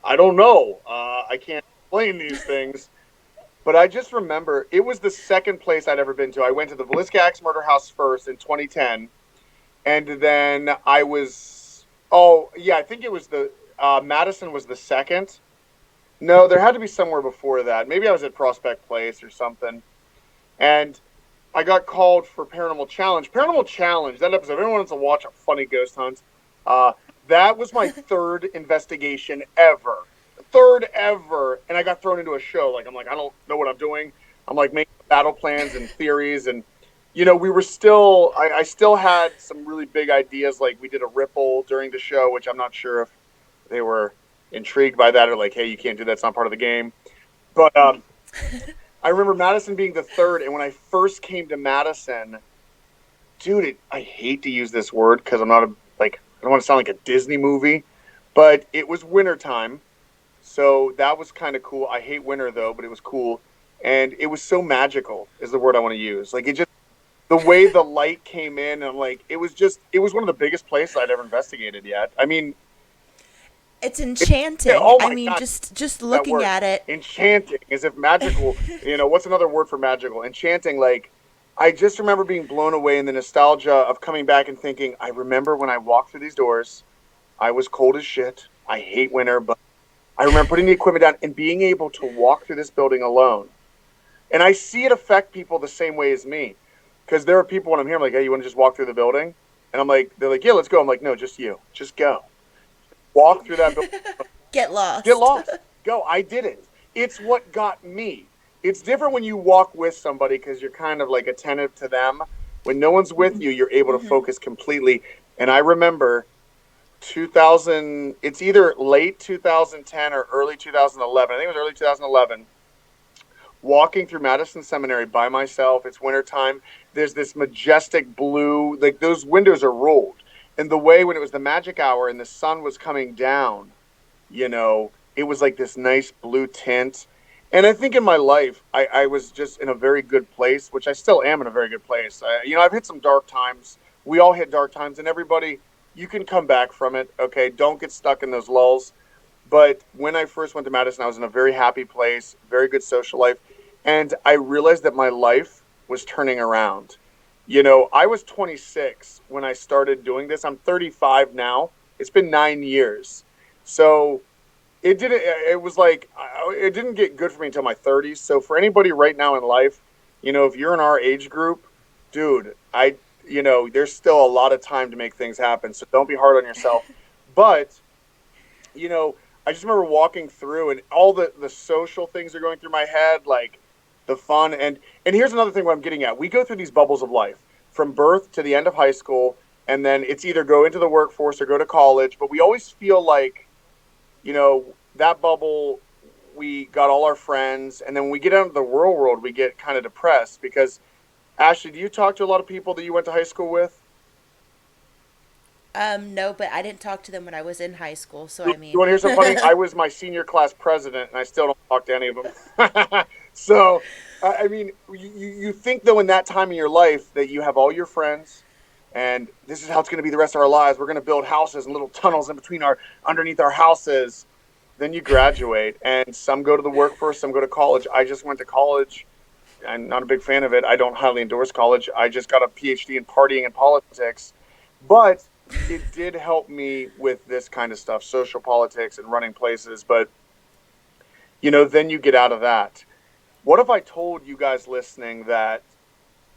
I don't know. I can't explain these things. But I just remember it was the second place I'd ever been to. I went to the Villisca Axe Murder House first in 2010. And then I think it was Madison was the second. No, there had to be somewhere before that. Maybe I was at Prospect Place or something. And I got called for Paranormal Challenge. Paranormal Challenge, that episode, if anyone wants to watch a funny ghost hunt, that was my third investigation ever. Third ever. And I got thrown into a show. I'm like, I don't know what I'm doing. I'm like making battle plans and theories. And, we were still, I still had some really big ideas. Like we did a ripple during the show, which I'm not sure if they were intrigued by that or like, hey, you can't do that. It's not part of the game. But I remember Madison being the third. And when I first came to Madison, dude, I hate to use this word because I'm not I don't want to sound like a Disney movie, but it was wintertime, so that was kind of cool. I hate winter, though, but it was cool, and it was so magical is the word I want to use. The way the light came in, and it was one of the biggest places I'd ever investigated yet. I mean, it's enchanting. Oh my God, just looking at it. Enchanting, as if magical, what's another word for magical? Enchanting, I just remember being blown away in the nostalgia of coming back and thinking, I remember when I walked through these doors I was cold as shit. I hate winter, but I remember putting the equipment down and being able to walk through this building alone. And I see it affect people the same way as me. Because there are people when I'm here, I'm like, hey, you want to just walk through the building? And I'm like, they're like, yeah, let's go. I'm like, no, just you. Just go. Walk through that building. Get lost. Get lost. Go. I did it. It's what got me. It's different when you walk with somebody because you're kind of like attentive to them. When no one's with you, you're able to focus completely. And I remember 2000, it's either late 2010 or early 2011. I think it was early 2011. Walking through Madison Seminary by myself. It's wintertime. There's this majestic blue, like those windows are rolled. And the way when it was the magic hour and the sun was coming down, you know, it was like this nice blue tint. And I think in my life, I was just in a very good place, which I still am in a very good place. I've hit some dark times. We all hit dark times, and everybody, you can come back from it, okay? Don't get stuck in those lulls. But when I first went to Madison, I was in a very happy place, very good social life. And I realized that my life was turning around. You know, I was 26 when I started doing this. I'm 35 now. It's been 9 years. So it didn't get good for me until my 30s. So for anybody right now in life, you know, if you're in our age group, dude, there's still a lot of time to make things happen. So don't be hard on yourself. But, you know, I just remember walking through and all the social things are going through my head, like the fun. And here's another thing what I'm getting at. We go through these bubbles of life from birth to the end of high school. And then it's either go into the workforce or go to college. But we always feel like, you know, that bubble, we got all our friends. And then when we get out into the real world, we get kind of depressed because, Ashley, do you talk to a lot of people that you went to high school with? No, but I didn't talk to them when I was in high school, so I mean. You want to hear something funny? I was my senior class president, and I still don't talk to any of them. So, I mean, you think, though, in that time in your life that you have all your friends, and this is how it's going to be the rest of our lives. We're going to build houses and little tunnels in between underneath our houses. Then you graduate, and some go to the workforce, some go to college. I just went to college. I'm not a big fan of it. I don't highly endorse college. I just got a PhD in partying and politics. But it did help me with this kind of stuff, social politics and running places. But, you know, then you get out of that. What if I told you guys listening that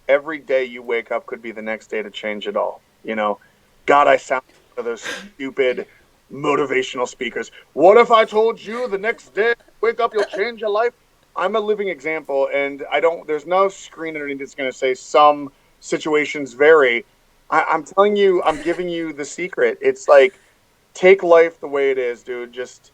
every day you wake up could be the next day to change it all? You know, God, I sound like one of those stupid motivational speakers. What if I told you the next day wake up, you'll change your life? I'm a living example, and there's no screen underneath that's going to say some situations vary. I'm telling you, I'm giving you the secret. It's like, take life the way it is, dude. Just,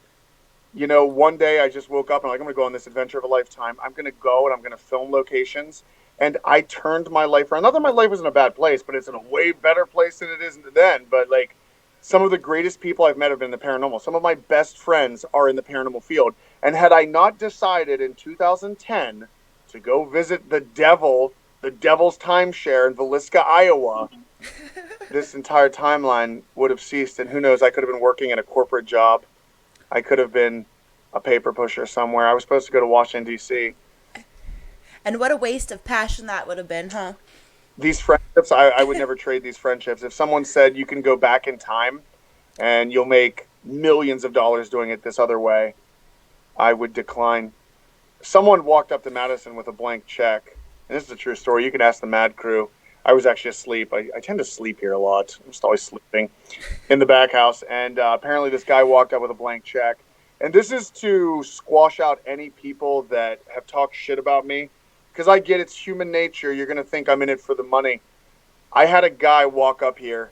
you know, one day I just woke up and I'm going to go on this adventure of a lifetime. I'm going to go and I'm going to film locations. And I turned my life around. Not that my life was in a bad place, but it's in a way better place than it is then. But like, some of the greatest people I've met have been in the paranormal. Some of my best friends are in the paranormal field. And had I not decided in 2010 to go visit the devil's timeshare in Villisca, Iowa, this entire timeline would have ceased. And who knows, I could have been working at a corporate job. I could have been a paper pusher somewhere. I was supposed to go to Washington, D.C. And what a waste of passion that would have been, huh? These friendships, I would never trade these friendships. If someone said you can go back in time and you'll make millions of dollars doing it this other way, I would decline. Someone walked up to Madison with a blank check. And this is a true story. You can ask the Mad Crew. I was actually asleep. I tend to sleep here a lot. I'm just always sleeping in the back house. And apparently this guy walked up with a blank check. And this is to squash out any people that have talked shit about me. Because I get it's human nature. You're going to think I'm in it for the money. I had a guy walk up here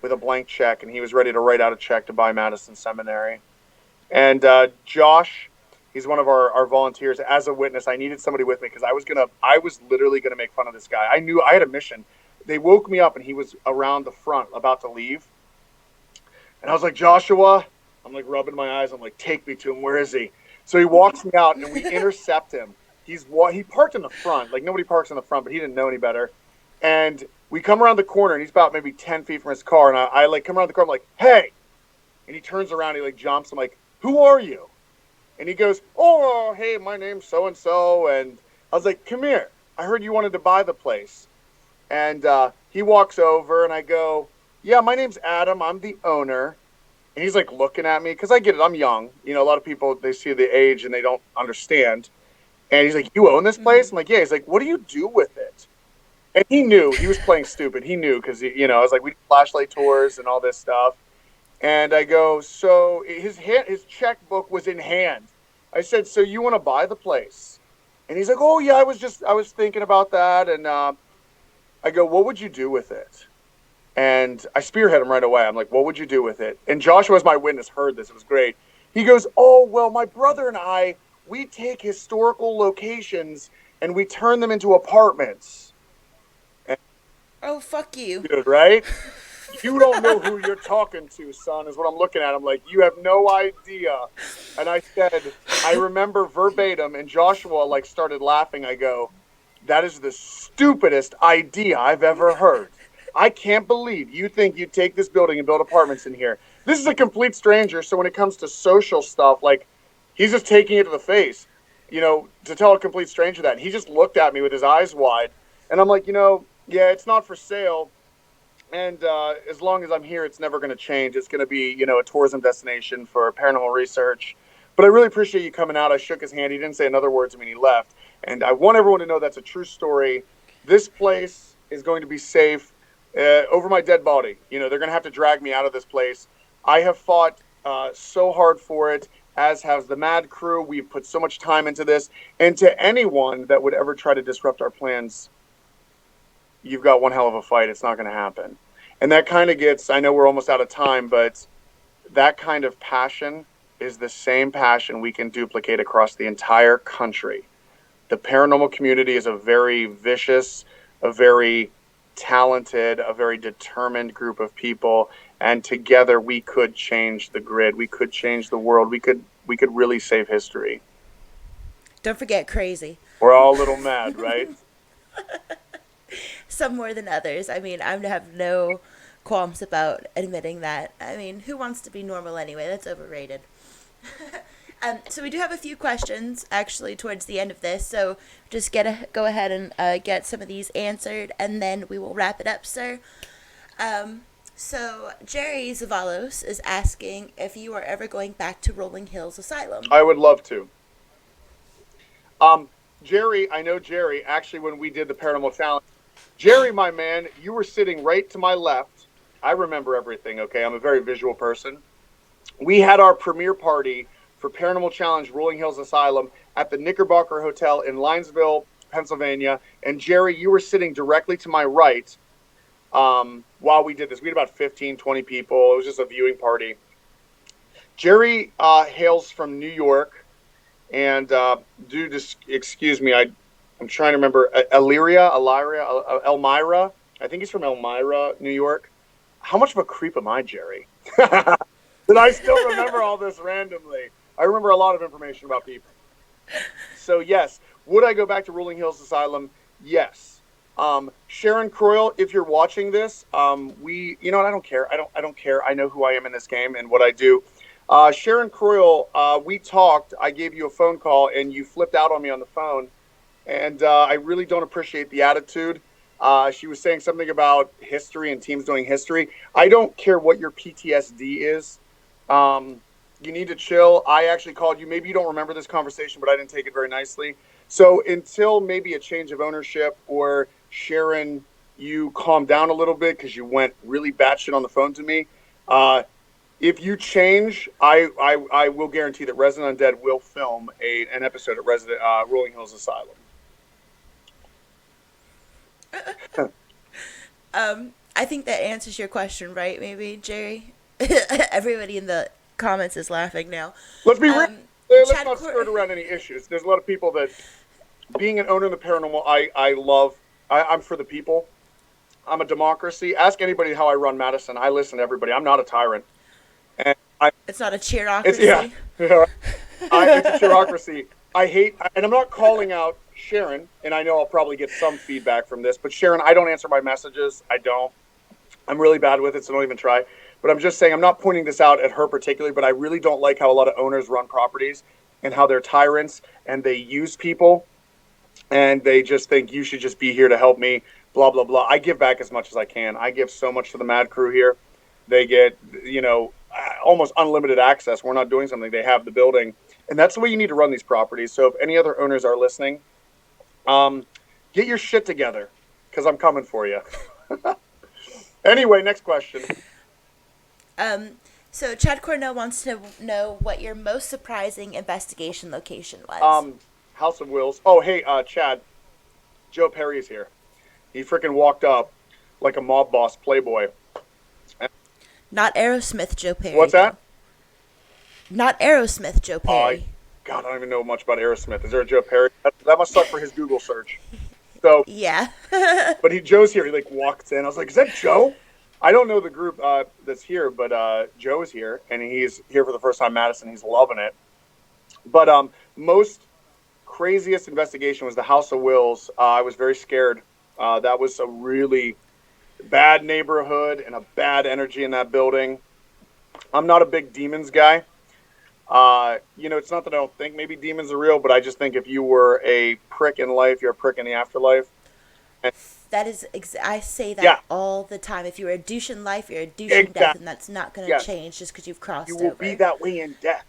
with a blank check, and he was ready to write out a check to buy Madison Seminary. And Josh, he's one of our volunteers. As a witness, I needed somebody with me because I was literally going to make fun of this guy. I knew I had a mission. They woke me up, and he was around the front about to leave. And I was like, Joshua, I'm like rubbing my eyes. I'm like, take me to him. Where is he? So he walks me out, and we intercept him. He parked in the front. Like, nobody parks in the front, but he didn't know any better. And we come around the corner, and he's about maybe 10 feet from his car. And I like come around the corner. I'm like, hey. And he turns around. He like jumps. I'm like, who are you? And he goes, oh, hey, my name's so-and-so. And I was like, come here. I heard you wanted to buy the place. And he walks over, and I go, yeah, my name's Adam. I'm the owner. And he's like looking at me because I get it. I'm young. You know, a lot of people, they see the age and they don't understand. And he's like, you own this place? I'm like, yeah. He's like, what do you do with it? And he knew. He was playing stupid. He knew because, you know, I was like, we do flashlight tours and all this stuff. And I go, so his checkbook was in hand. I said, so you want to buy the place? And he's like, oh, yeah, I was thinking about that. And I go, what would you do with it? And I spearhead him right away. I'm like, what would you do with it? And Joshua, as my witness, heard this. It was great. He goes, oh, well, my brother and I, we take historical locations and we turn them into apartments. And, Oh, fuck you. dude, right? You don't know who you're talking to, son, is what I'm looking at. I'm like, you have no idea. And I said, I remember verbatim, and Joshua, like, started laughing. I go, that is the stupidest idea I've ever heard. I can't believe you think you'd take this building and build apartments in here. This is a complete stranger, so when it comes to social stuff, like, he's just taking it to the face. You know, to tell a complete stranger that. He just looked at me with his eyes wide. And I'm like, you know, yeah, it's not for sale. And as long as I'm here, it's never going to change. It's going to be, you know, a tourism destination for paranormal research. But I really appreciate you coming out. I shook his hand. He didn't say another word to me, and he left. And I want everyone to know that's a true story. This place is going to be safe over my dead body. You know, they're going to have to drag me out of this place. I have fought so hard for it, as has the Mad Crew. We've put so much time into this. And to anyone that would ever try to disrupt our plans, you've got one hell of a fight. It's not going to happen. And that kind of gets, I know we're almost out of time, but that kind of passion is the same passion we can duplicate across the entire country. The paranormal community is a very vicious, a very talented, a very determined group of people. And together we could change the grid. We could change the world. We could really save history. Don't forget crazy. We're all a little mad, right? Some more than others. I mean, I have no qualms about admitting that. I mean, who wants to be normal anyway? That's overrated. So we do have a few questions actually towards the end of this. So just go ahead and get some of these answered, and then we will wrap it up, sir. So Jerry Zavalos is asking if you are ever going back to Rolling Hills Asylum. I would love to. Jerry, I know Jerry, actually when we did the Paranormal Challenge, Jerry, my man, you were sitting right to my left. I remember everything, okay? I'm a very visual person. We had our premiere party for Paranormal Challenge Rolling Hills Asylum at the Knickerbocker Hotel in Linesville, Pennsylvania. And Jerry, you were sitting directly to my right while we did this. We had about 15, 20 people. It was just a viewing party. Jerry hails from New York. And excuse me, I'm trying to remember, Elmira. I think he's from Elmira, New York. How much of a creep am I, Jerry? Did I still remember all this randomly? I remember a lot of information about people. So yes, would I go back to Rolling Hills Asylum? Yes. Sharon Croyle, if you're watching this, you know what? I don't care. I don't care. I know who I am in this game and what I do. Sharon Croyle, we talked. I gave you a phone call and you flipped out on me on the phone. And I really don't appreciate the attitude. She was saying something about history and teams doing history. I don't care what your PTSD is. You need to chill. I actually called you. Maybe you don't remember this conversation, but I didn't take it very nicely. So until maybe a change of ownership, or Sharon, you calm down a little bit because you went really batshit on the phone to me. If you change, I will guarantee that Resident Undead will film an episode at Rolling Hills Asylum. I think that answers your question, right? Maybe, Jerry. Everybody in the comments is laughing now. Let's be real. Let's not skirt around any issues. There's a lot of people that, being an owner in the paranormal, I love. I'm for the people. I'm a democracy. Ask anybody how I run Madison. I listen to everybody. I'm not a tyrant. And it's not a cheerocracy. It's a cheerocracy. I hate, and I'm not calling out Sharon, and I know I'll probably get some feedback from this, but Sharon, I don't answer my messages. I don't. I'm really bad with it, so don't even try. But I'm just saying, I'm not pointing this out at her particularly, but I really don't like how a lot of owners run properties and how they're tyrants and they use people and they just think you should just be here to help me, blah, blah, blah. I give back as much as I can. I give so much to the Mad Crew here. They get, almost unlimited access. We're not doing something. They have the building. And that's the way you need to run these properties. So if any other owners are listening, get your shit together because I'm coming for you. Anyway, next question. So Chad Cornell wants to know what your most surprising investigation location was. House of Wills. Oh, hey, Chad. Joe Perry is here. He freaking walked up like a mob boss playboy. Not Aerosmith Joe Perry. What's that? Not Aerosmith Joe Perry. God, I don't even know much about Aerosmith. Is there a Joe Perry? That must suck for his Google search. So yeah. But Joe's here. He like walked in. I was like, is that Joe? I don't know the group that's here, but Joe is here, and he's here for the first time. Madison, he's loving it. But most craziest investigation was the House of Wills. I was very scared. That was a really bad neighborhood and a bad energy in that building. I'm not a big demons guy. It's not that I don't think maybe demons are real, but I just think if you were a prick in life, you're a prick in the afterlife. That is, I say that all the time. If you're a douche in life, you're a douche in death, and that's not going to change just because you've crossed over. You will be that way in death,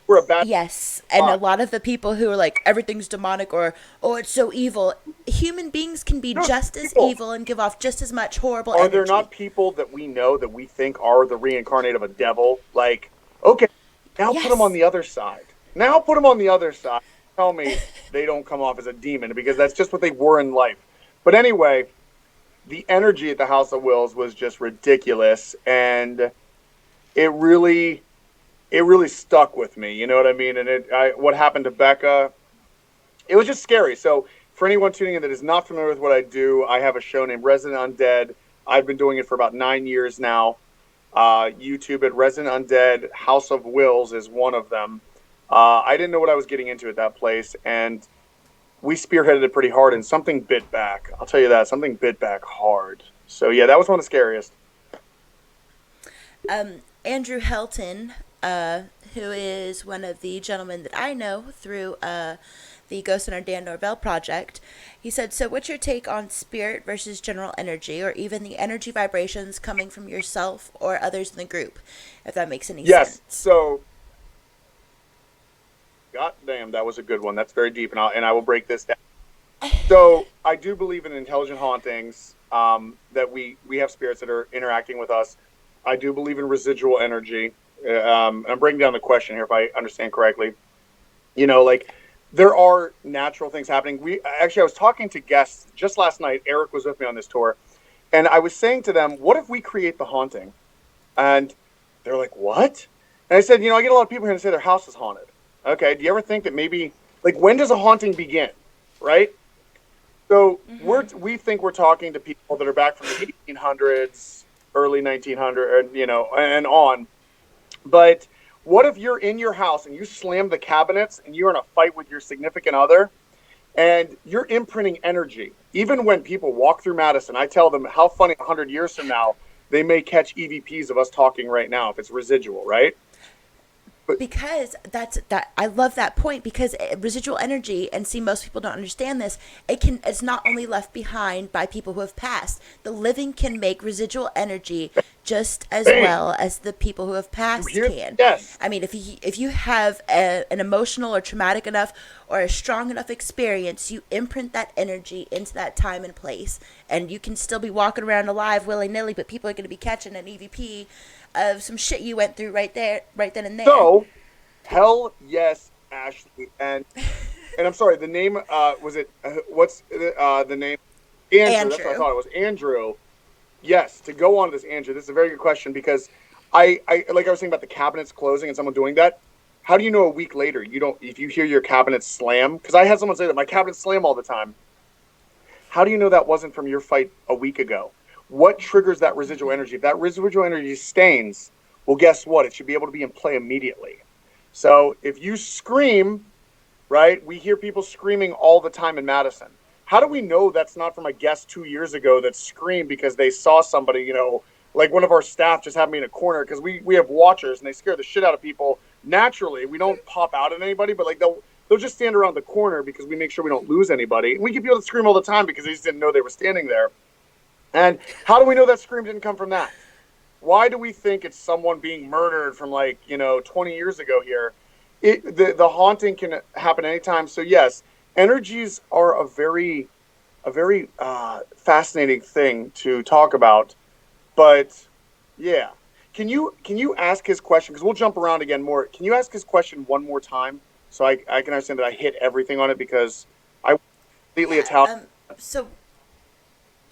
We're a bad... Yes, and a lot of the people who are like, everything's demonic or, oh, it's so evil. Human beings can be just as evil and give off just as much horrible energy. Are there not people that we know that we think are the reincarnate of a devil? Like, okay, now put them on the other side. Tell me they don't come off as a demon, because that's just what they were in life. But anyway, the energy at the House of Wills was just ridiculous, and it really stuck with me. You know what I mean? And what happened to Becca, it was just scary. So for anyone tuning in that is not familiar with what I do, I have a show named Resident Undead. I've been doing it for about 9 years now. YouTube at Resident Undead. House of Wills is one of them. I didn't know what I was getting into at that place, and we spearheaded it pretty hard, and something bit back. I'll tell you that. Something bit back hard. So, yeah, that was one of the scariest. Andrew Helton, who is one of the gentlemen that I know through the Ghost Hunter Dan Norvell project, he said, so what's your take on spirit versus general energy, or even the energy vibrations coming from yourself or others in the group, if that makes any sense? Yes, so... God damn, that was a good one. That's very deep, and I will break this down. So I do believe in intelligent hauntings, that we have spirits that are interacting with us. I do believe in residual energy. I'm breaking down the question here if I understand correctly. There are natural things happening. I was talking to guests just last night. Eric was with me on this tour, and I was saying to them, what if we create the haunting? And they're like, what? And I said, I get a lot of people here that say their house is haunted. Okay, do you ever think that maybe, when does a haunting begin, right? So we think we're talking to people that are back from the 1800s, early 1900s, and on. But what if you're in your house and you slam the cabinets and you're in a fight with your significant other and you're imprinting energy? Even when people walk through Madison, I tell them how funny 100 years from now, they may catch EVPs of us talking right now if it's residual, right? Because I love that point, because residual energy, and see, most people don't understand this, it's not only left behind by people who have passed. The living can make residual energy just as well as the people who have passed can. Yes. I mean, if you have an emotional or traumatic enough or a strong enough experience, you imprint that energy into that time and place, and you can still be walking around alive willy-nilly, but people are going to be catching an EVP of some shit you went through right then and there. So, hell yes, Ashley. And I'm sorry, the name, was it, what's the name? Andrew. That's what I thought it was. Andrew. Yes, to go on to this, Andrew, this is a very good question, because I like I was saying about the cabinets closing and someone doing that, how do you know a week later if you hear your cabinets slam? Because I had someone say that my cabinets slam all the time. How do you know that wasn't from your fight a week ago? What triggers that residual energy? If that residual energy stains, well, guess what? It should be able to be in play immediately. So if you scream, right, we hear people screaming all the time in Madison. How do we know that's not from a guest 2 years ago that screamed because they saw somebody, like one of our staff just had me in a corner, because we have watchers and they scare the shit out of people naturally. We don't pop out at anybody, but they'll just stand around the corner because we make sure we don't lose anybody. And we get people to scream all the time because they just didn't know they were standing there. And how do we know that scream didn't come from that? Why do we think it's someone being murdered from 20 years ago here? The haunting can happen anytime. So yes, energies are a very fascinating thing to talk about. But yeah, can you ask his question, because we'll jump around again more. Can you ask his question one more time so I can understand that I hit everything on it, because I completely Yeah. Italian.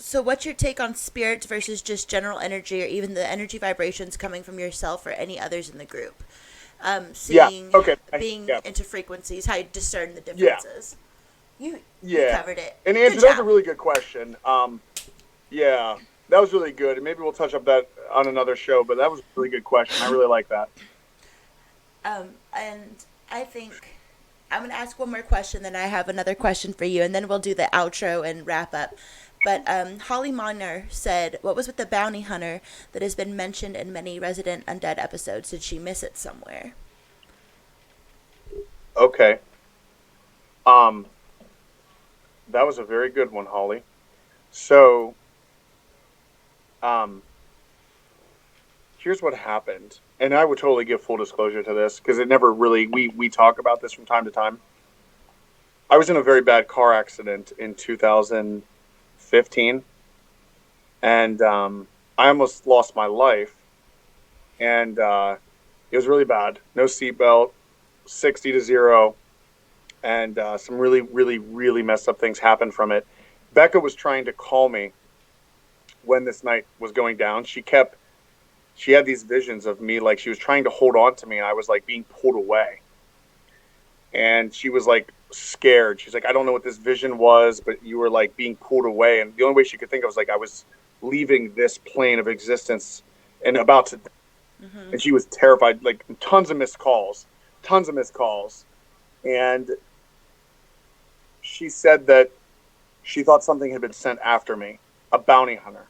So what's your take on spirits versus just general energy, or even the energy vibrations coming from yourself or any others in the group? Yeah. Seeing, Okay. being Yeah. into frequencies, how you discern the Yeah. differences. You Yeah. covered it. And Good Andrew, that was a job. really good question. Yeah, that was really good. And maybe we'll touch up that on another show, but that was a really good question. I really like that. And I think I'm gonna ask one more question, then I have another question for you, and then we'll do the outro and wrap up. But Holly Monner said, "What was with the bounty hunter that has been mentioned in many Resident Undead episodes? Did she miss it somewhere?" Okay. Um, that was a very good one, Holly. So, um, here's what happened. And I would totally give full disclosure to this, because it never really, we talk about this from time to time. I was in a very bad car accident in 2015, and I almost lost my life. And it was really bad. No seatbelt, 60 to 0, and some really, really, really messed up things happened from it. Becca was trying to call me when this night was going down. She had these visions of me, like she was trying to hold on to me, and I was like being pulled away. And she was like scared. She's like, I don't know what this vision was, but you were like being pulled away. And the only way she could think of was like I was leaving this plane of existence and about to. Mm-hmm. And she was terrified. Like tons of missed calls, tons of missed calls. And she said that she thought something had been sent after me, a bounty hunter,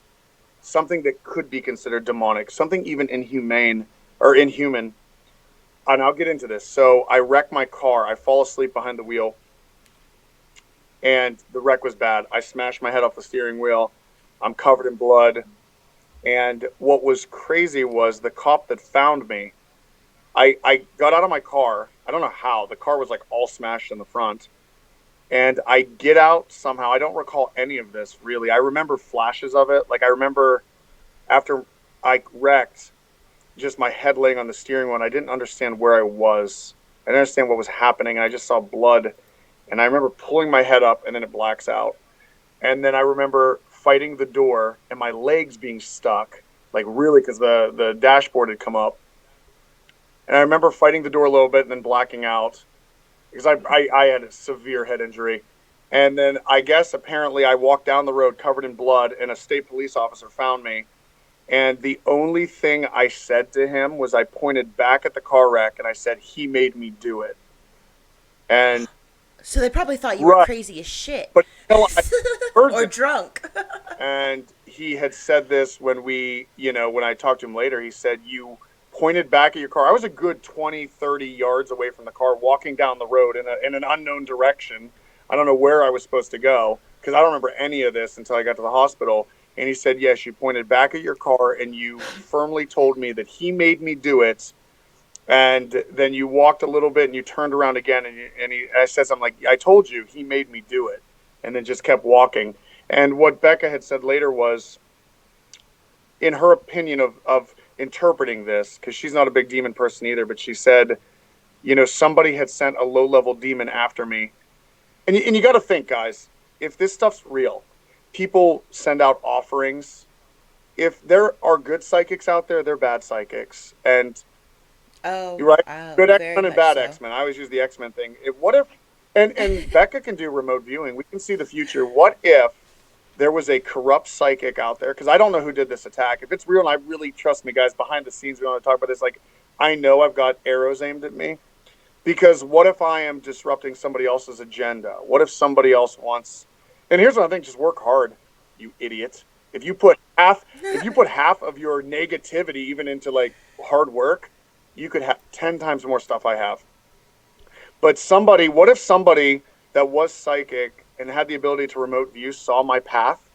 something that could be considered demonic, something even inhumane or inhuman. And I'll get into this. So I wreck my car. I fall asleep behind the wheel, and the wreck was bad. I smashed my head off the steering wheel. I'm covered in blood. And what was crazy was the cop that found me. I got out of my car. I don't know how. The car was like all smashed in the front. And I get out somehow. I don't recall any of this really. I remember flashes of it. Like I remember after I wrecked, just my head laying on the steering wheel, and I didn't understand where I was. I didn't understand what was happening. And I just saw blood. And I remember pulling my head up, and then it blacks out. And then I remember fighting the door and my legs being stuck, like really, because the dashboard had come up. And I remember fighting the door a little bit and then blacking out, because I had a severe head injury. And then I guess apparently I walked down the road covered in blood, and a state police officer found me. And the only thing I said to him was I pointed back at the car wreck and I said, he made me do it. And So they probably thought you were right, crazy as shit. but I heard Or this. drunk. And he had said this when when I talked to him later. He said, you pointed back at your car. I was a good 20, 30 yards away from the car, walking down the road in an unknown direction. I don't know where I was supposed to go, because I don't remember any of this until I got to the hospital. And he said, yes, you pointed back at your car and you firmly told me that he made me do it. And then you walked a little bit and you turned around again. I said something like, I told you, he made me do it. And then just kept walking. And what Becca had said later was, in her opinion of interpreting this, because she's not a big demon person either, but she said, somebody had sent a low-level demon after me. And you got to think, guys, if this stuff's real, people send out offerings. If there are good psychics out there, they're bad psychics. And you're right, good X-Men and bad X-Men. I always use the X-Men thing. What if, and Becca can do remote viewing. We can see the future. What if there was a corrupt psychic out there? Because I don't know who did this attack. If it's real, and I really, trust me, guys, behind the scenes, we don't want to talk about this. Like, I know I've got arrows aimed at me. Because what if I am disrupting somebody else's agenda? What if somebody else wants? And here's what I think: just work hard, you idiot. If you put half of your negativity even into like hard work, you could have 10 times more stuff I have. But what if somebody that was psychic and had the ability to remote view saw my path,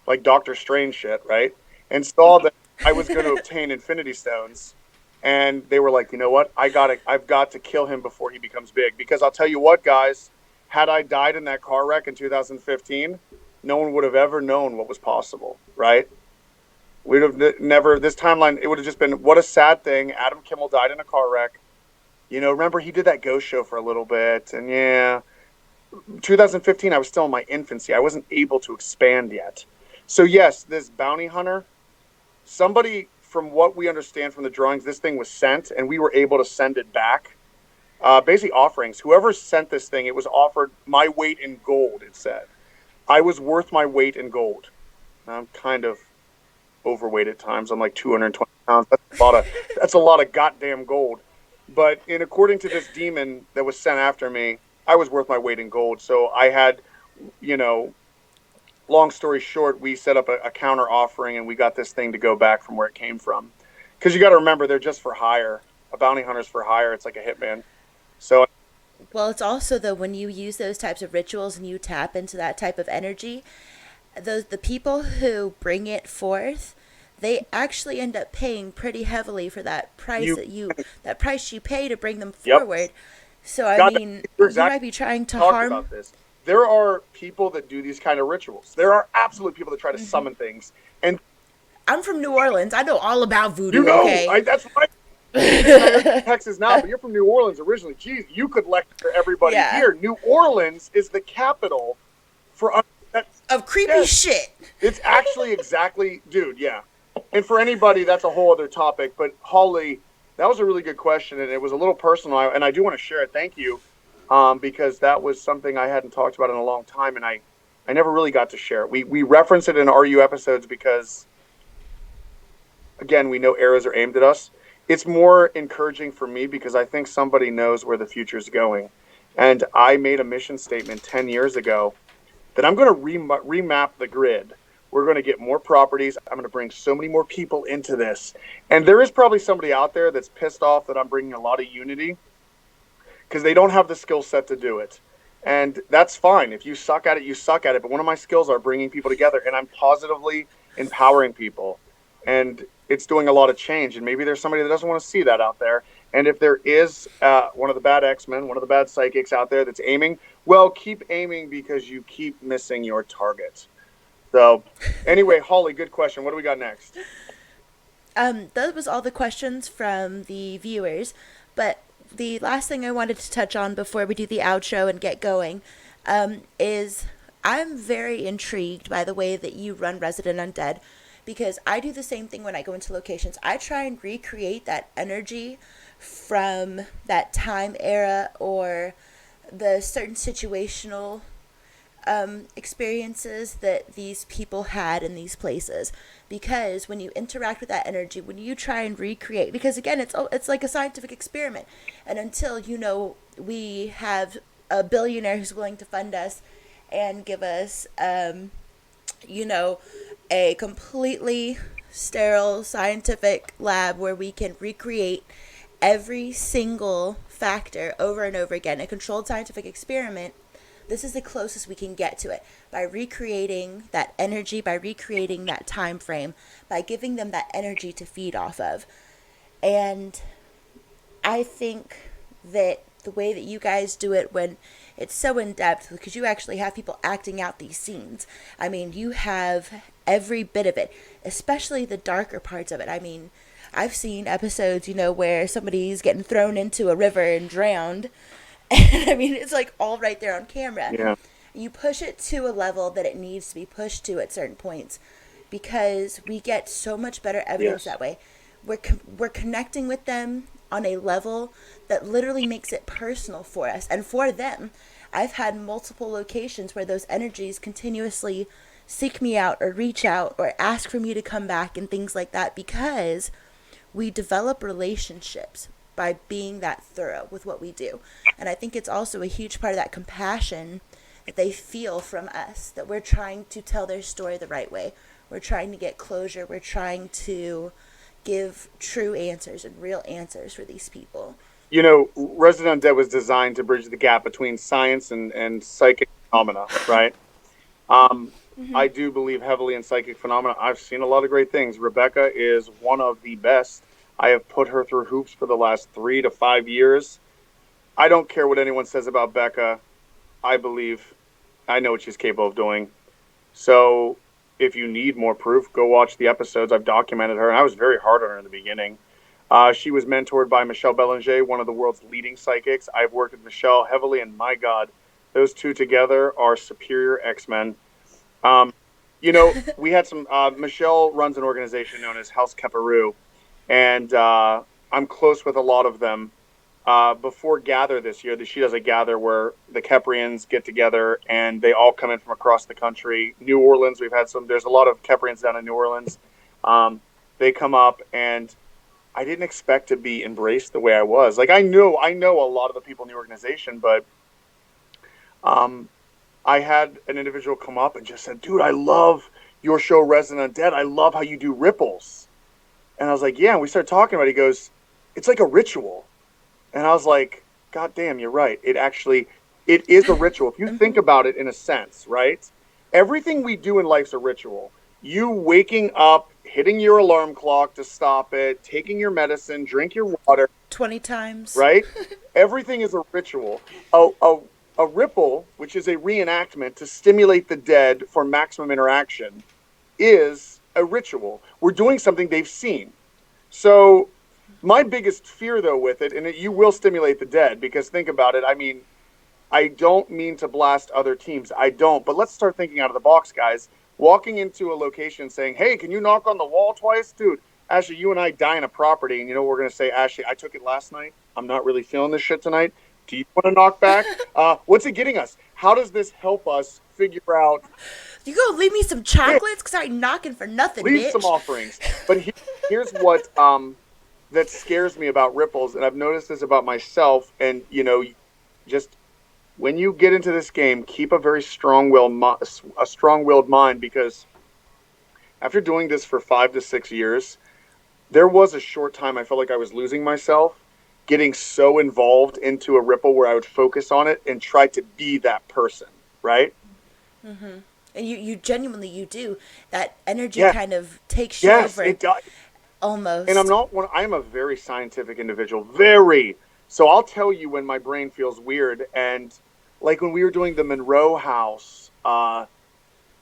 like Doctor Strange shit, right? And saw that I was going to obtain Infinity Stones. And they were like, you know what? I've got to kill him before he becomes big. Because I'll tell you what, guys, had I died in that car wreck in 2015, no one would have ever known what was possible, right? We'd have never, this timeline, it would have just been, what a sad thing. Adam Kimmel died in a car wreck. You know, remember he did that ghost show for a little bit. And yeah, 2015, I was still in my infancy. I wasn't able to expand yet. So yes, this bounty hunter, somebody, from what we understand from the drawings, this thing was sent, and we were able to send it back. Basically offerings. Whoever sent this thing, it was offered my weight in gold, it said. I was worth my weight in gold. I'm kind of overweight at times. I'm like 220 pounds. That's a lot of goddamn gold. But according to this demon that was sent after me, I was worth my weight in gold. So I had, you know, long story short, we set up a counter offering, and we got this thing to go back from where it came from. Because you got to remember, they're just for hire. A bounty hunter's for hire. It's like a hitman. So, Well, it's also, though, when you use those types of rituals and you tap into that type of energy, the people who bring it forth, they actually end up paying pretty heavily for that price that price you pay to bring them forward. So I mean, you might be trying to harm. About this. There are people that do these kind of rituals. There are absolute people that try to summon things. And I'm from New Orleans. I know all about voodoo. You know, okay? That's right. You're in Texas now, but you're from New Orleans originally. Geez, you could lecture everybody here. New Orleans is the capital for of creepy shit. It's actually exactly, dude. Yeah. And for anybody, that's a whole other topic. But Holly, that was a really good question, and it was a little personal, and I do want to share it. Thank you. Because that was something I hadn't talked about in a long time, and I never really got to share it. We reference it in RU episodes because, again, we know arrows are aimed at us. It's more encouraging for me because I think somebody knows where the future is going. And I made a mission statement 10 years ago that I'm going to remap the grid. We're going to get more properties. I'm going to bring so many more people into this. And there is probably somebody out there that's pissed off that I'm bringing a lot of unity, because they don't have the skill set to do it. And that's fine. If you suck at it, you suck at it. But one of my skills are bringing people together, and I'm positively empowering people. And it's doing a lot of change. And maybe there's somebody that doesn't want to see that out there. And if there is one of the bad X-Men, one of the bad psychics out there that's aiming, well, keep aiming because you keep missing your target. So anyway, Holly, good question. What do we got next? That was all the questions from the viewers. But the last thing I wanted to touch on before we do the outro and get going is I'm very intrigued by the way that you run Resident Undead, because I do the same thing when I go into locations. I try and recreate that energy from that time era or the certain situational experiences that these people had in these places, because when you interact with that energy, when you try and recreate, because again, it's like a scientific experiment, and until we have a billionaire who's willing to fund us and give us a completely sterile scientific lab where we can recreate every single factor over and over again, a controlled scientific experiment, this is the closest we can get to it, by recreating that energy, by recreating that time frame, by giving them that energy to feed off of. And I think that the way that you guys do it, when it's so in-depth, because you actually have people acting out these scenes. I mean, you have every bit of it, especially the darker parts of it. I mean, I've seen episodes, where somebody's getting thrown into a river and drowned. And I mean, it's like all right there on camera. Yeah. You push it to a level that it needs to be pushed to at certain points, because we get so much better evidence that way. We're connecting with them on a level that literally makes it personal for us and for them. I've had multiple locations where those energies continuously seek me out or reach out or ask for me to come back and things like that, because we develop relationships by being that thorough with what we do. And I think it's also a huge part of that compassion that they feel from us, that we're trying to tell their story the right way. We're trying to get closure. We're trying to give true answers and real answers for these people. Resident Undead was designed to bridge the gap between science and psychic phenomena, right? I do believe heavily in psychic phenomena. I've seen a lot of great things. Rebecca is one of the best. I have put her through hoops for the last 3 to 5 years. I don't care what anyone says about Becca. I believe I know what she's capable of doing. So if you need more proof, go watch the episodes. I've documented her, and I was very hard on her in the beginning. She was mentored by Michelle Belanger, one of the world's leading psychics. I've worked with Michelle heavily, and my God, those two together are superior X-Men. Um, we had some. Michelle runs an organization known as House Keperu, and I'm close with a lot of them. Before Gather this year, she does a Gather where the Keprians get together and they all come in from across the country. New Orleans, we've had some. There's a lot of Keprians down in New Orleans. They come up, and I didn't expect to be embraced the way I was. Like I know a lot of the people in the organization, but I had an individual come up and just said, "Dude, I love your show, Resident Undead. I love how you do ripples." And I was like, "Yeah." And we started talking about it. He goes, "It's like a ritual." And I was like, God damn, you're right. It is a ritual. If you think about it in a sense, right? Everything we do in life's a ritual. You waking up, hitting your alarm clock to stop it, taking your medicine, drink your water. 20 times. Right? Everything is a ritual. A ripple, which is a reenactment to stimulate the dead for maximum interaction, is a ritual. We're doing something they've seen. So my biggest fear, though, with it, and you will stimulate the dead, because think about it. I mean, I don't mean to blast other teams. I don't. But let's start thinking out of the box, guys. Walking into a location saying, "Hey, can you knock on the wall twice?" Dude, Ashley, you and I die in a property, and you know what we're going to say? "Ashley, I took it last night. I'm not really feeling this shit tonight. Do you want to knock back? What's it getting us? How does this help us figure out?" You go leave me some chocolates because I ain't knocking for nothing, Leave bitch. some offerings. But here's what that scares me about ripples, and I've noticed this about myself. And just when you get into this game, keep a very strong-willed mind, because after doing this for 5 to 6 years, there was a short time I felt like I was losing myself, getting so involved into a ripple where I would focus on it and try to be that person, right? Mm-hmm. And you genuinely, you do. That energy kind of takes you over. Yes, it does. Almost. And I'm a very scientific individual. Very. So I'll tell you when my brain feels weird. And like when we were doing the Monroe house, I'm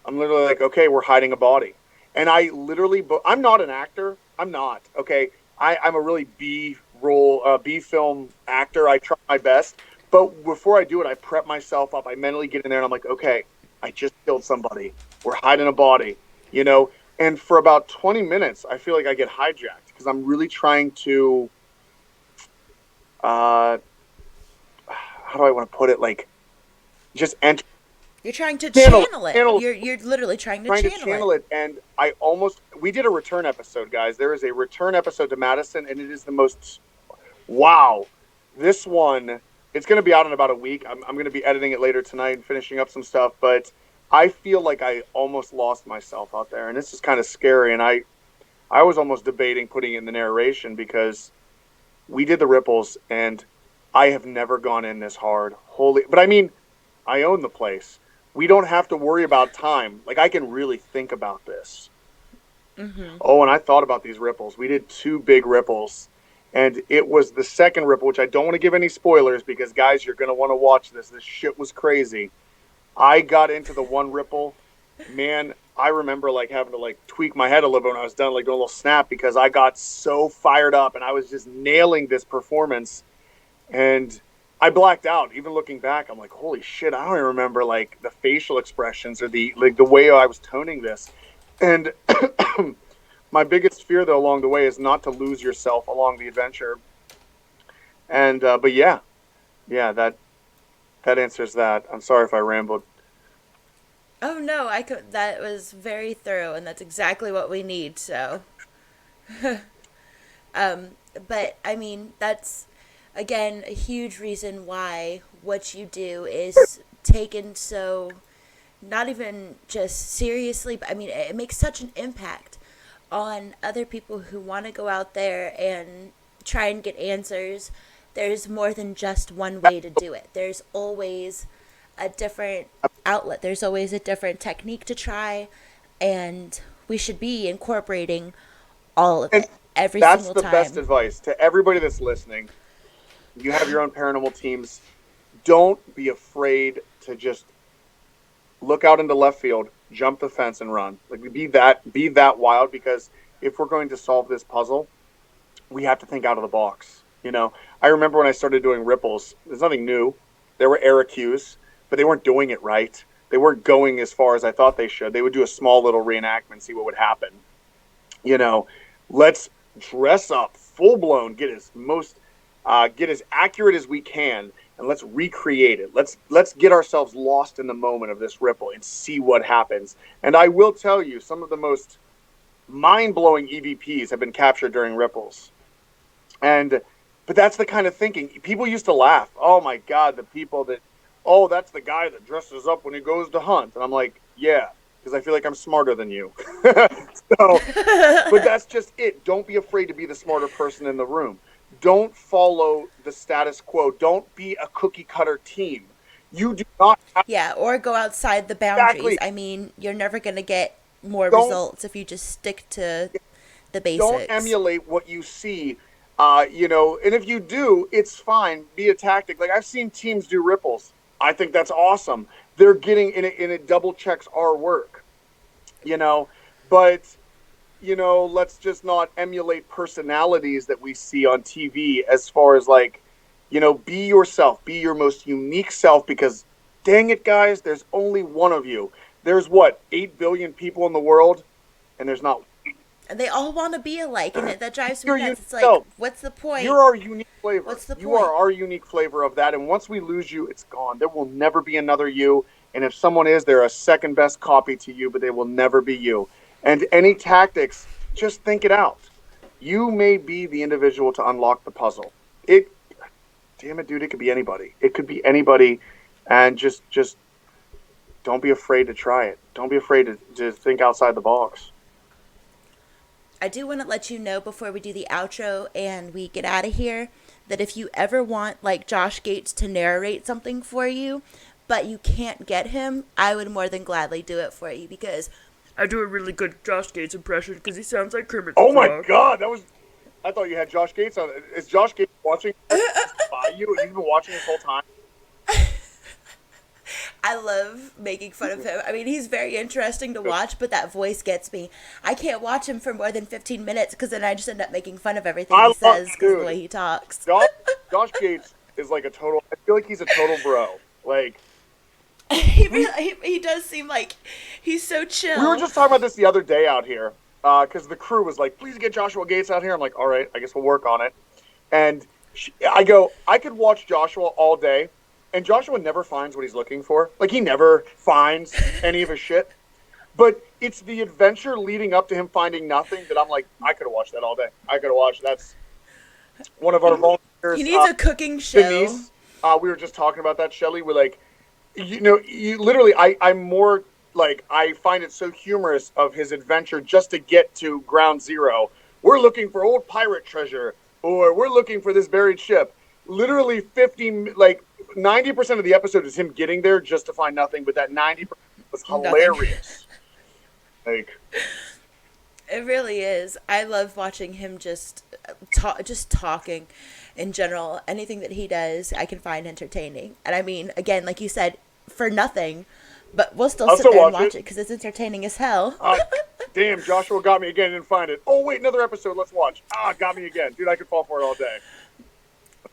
literally like, okay, we're hiding a body. And I literally, I'm not an actor. I'm not. Okay. I'm a really B film actor. I try my best. But before I do it, I prep myself up. I mentally get in there and I'm like, okay, I just killed somebody. We're hiding a body, And for about 20 minutes, I feel like I get hijacked because I'm really trying to, how do I want to put it? Like, just enter. You're trying to channel it. Channel. You're literally trying to channel it. And we did a return episode, guys. There is a return episode to Madison, and it is the most, wow. This one, it's going to be out in about a week. I'm going to be editing it later tonight and finishing up some stuff, but I feel like I almost lost myself out there, and this is kind of scary. And I was almost debating putting it in the narration because we did the ripples, and I have never gone in this hard. But I mean, I own the place. We don't have to worry about time. Like, I can really think about this. Mm-hmm. Oh, and I thought about these ripples. We did 2 big ripples, and it was the second ripple, which I don't want to give any spoilers because, guys, you're going to want to watch this. This shit was crazy. I got into the one ripple. Man, I remember like having to like tweak my head a little bit when I was done, like doing a little snap, because I got so fired up and I was just nailing this performance. And I blacked out. Even looking back, I'm like, holy shit, I don't even remember like the facial expressions or the way I was toning this. And my biggest fear though along the way is not to lose yourself along the adventure. And but yeah, that answers that. I'm sorry if I rambled. Oh no, that was very thorough, and that's exactly what we need. So, but I mean, that's again a huge reason why what you do is taken so not even just seriously, but I mean, it makes such an impact on other people who want to go out there and try and get answers. There's more than just one way to do it. There's always a different outlet. There's always a different technique to try, and we should be incorporating all of And it every that's single the best time. advice to everybody that's listening. You have your own paranormal teams. Don't be afraid to just look out into left field, jump the fence, and run. Like be that wild, because if we're going to solve this puzzle, we have to think out of the box. I remember when I started doing ripples. There's nothing new. There were error cues, but they weren't doing it right. They weren't going as far as I thought they should. They would do a small little reenactment, see what would happen. Let's dress up, full blown, get as accurate as we can, and let's recreate it. Let's get ourselves lost in the moment of this ripple and see what happens. And I will tell you, some of the most mind-blowing EVPs have been captured during ripples. But that's the kind of thinking. People used to laugh. Oh my God, the people that's the guy that dresses up when he goes to hunt. And I'm like, yeah, because I feel like I'm smarter than you. But that's just it. Don't be afraid to be the smarter person in the room. Don't follow the status quo. Don't be a cookie cutter team. You do not have Or go outside the boundaries. Exactly. I mean, you're never going to get more Don't- results if you just stick to the basics. Don't emulate what you see. And if you do, it's fine. Be a tactic. Like I've seen teams do ripples. I think that's awesome. They're getting in it double checks our work. But let's just not emulate personalities that we see on TV as far as be yourself, be your most unique self, because dang it, guys, there's only one of you. There's 8 billion people in the world, and there's not. And they all want to be alike, and that drives me You're nuts. It's yourself. like, what's the point? You're our unique flavor. What's the You point? are our unique flavor of that, and once we lose you, it's gone. There will never be another you, and if someone is, they're a second best copy to you, but they will never be you. And any tactics, just think it out. You may be the individual to unlock the puzzle. Damn it, dude, it could be anybody. It could be anybody, and just don't be afraid to try it. Don't be afraid to think outside the box. I do want to let you know before we do the outro and we get out of here that if you ever want Josh Gates to narrate something for you, but you can't get him, I would more than gladly do it for you, because I do a really good Josh Gates impression because he sounds like Kermit. Oh the my Frog. God, I thought you had Josh Gates on. Is Josh Gates watching by you? He's been watching this whole time. I love making fun of him. I mean, he's very interesting to watch, but that voice gets me. I can't watch him for more than 15 minutes because then I just end up making fun of everything he says because of the way he talks. Josh Gates is I feel like he's a total bro. He does seem like he's so chill. We were just talking about this the other day out here because the crew was like, please get Joshua Gates out here. I'm like, all right, I guess we'll work on it. And I could watch Joshua all day, and Joshua never finds what he's looking for. He never finds any of his shit. But it's the adventure leading up to him finding nothing that I'm like, I could have watched that all day. I could have watched. That's one of our volunteers. He needs a cooking show. Denise, we were just talking about that, Shelly. We're you literally, I'm more I find it so humorous of his adventure just to get to ground zero. We're looking for old pirate treasure, or we're looking for this buried ship. Literally 90% of the episode is him getting there just to find nothing, but that 90% was hilarious. It really is. I love watching him just talking in general. Anything that he does, I can find entertaining. And I mean, again, like you said, for nothing, but we'll still sit there and watch it because it's entertaining as hell. Damn, Joshua got me again, didn't find it. Oh, wait, another episode, let's watch. Got me again. Dude, I could fall for it all day.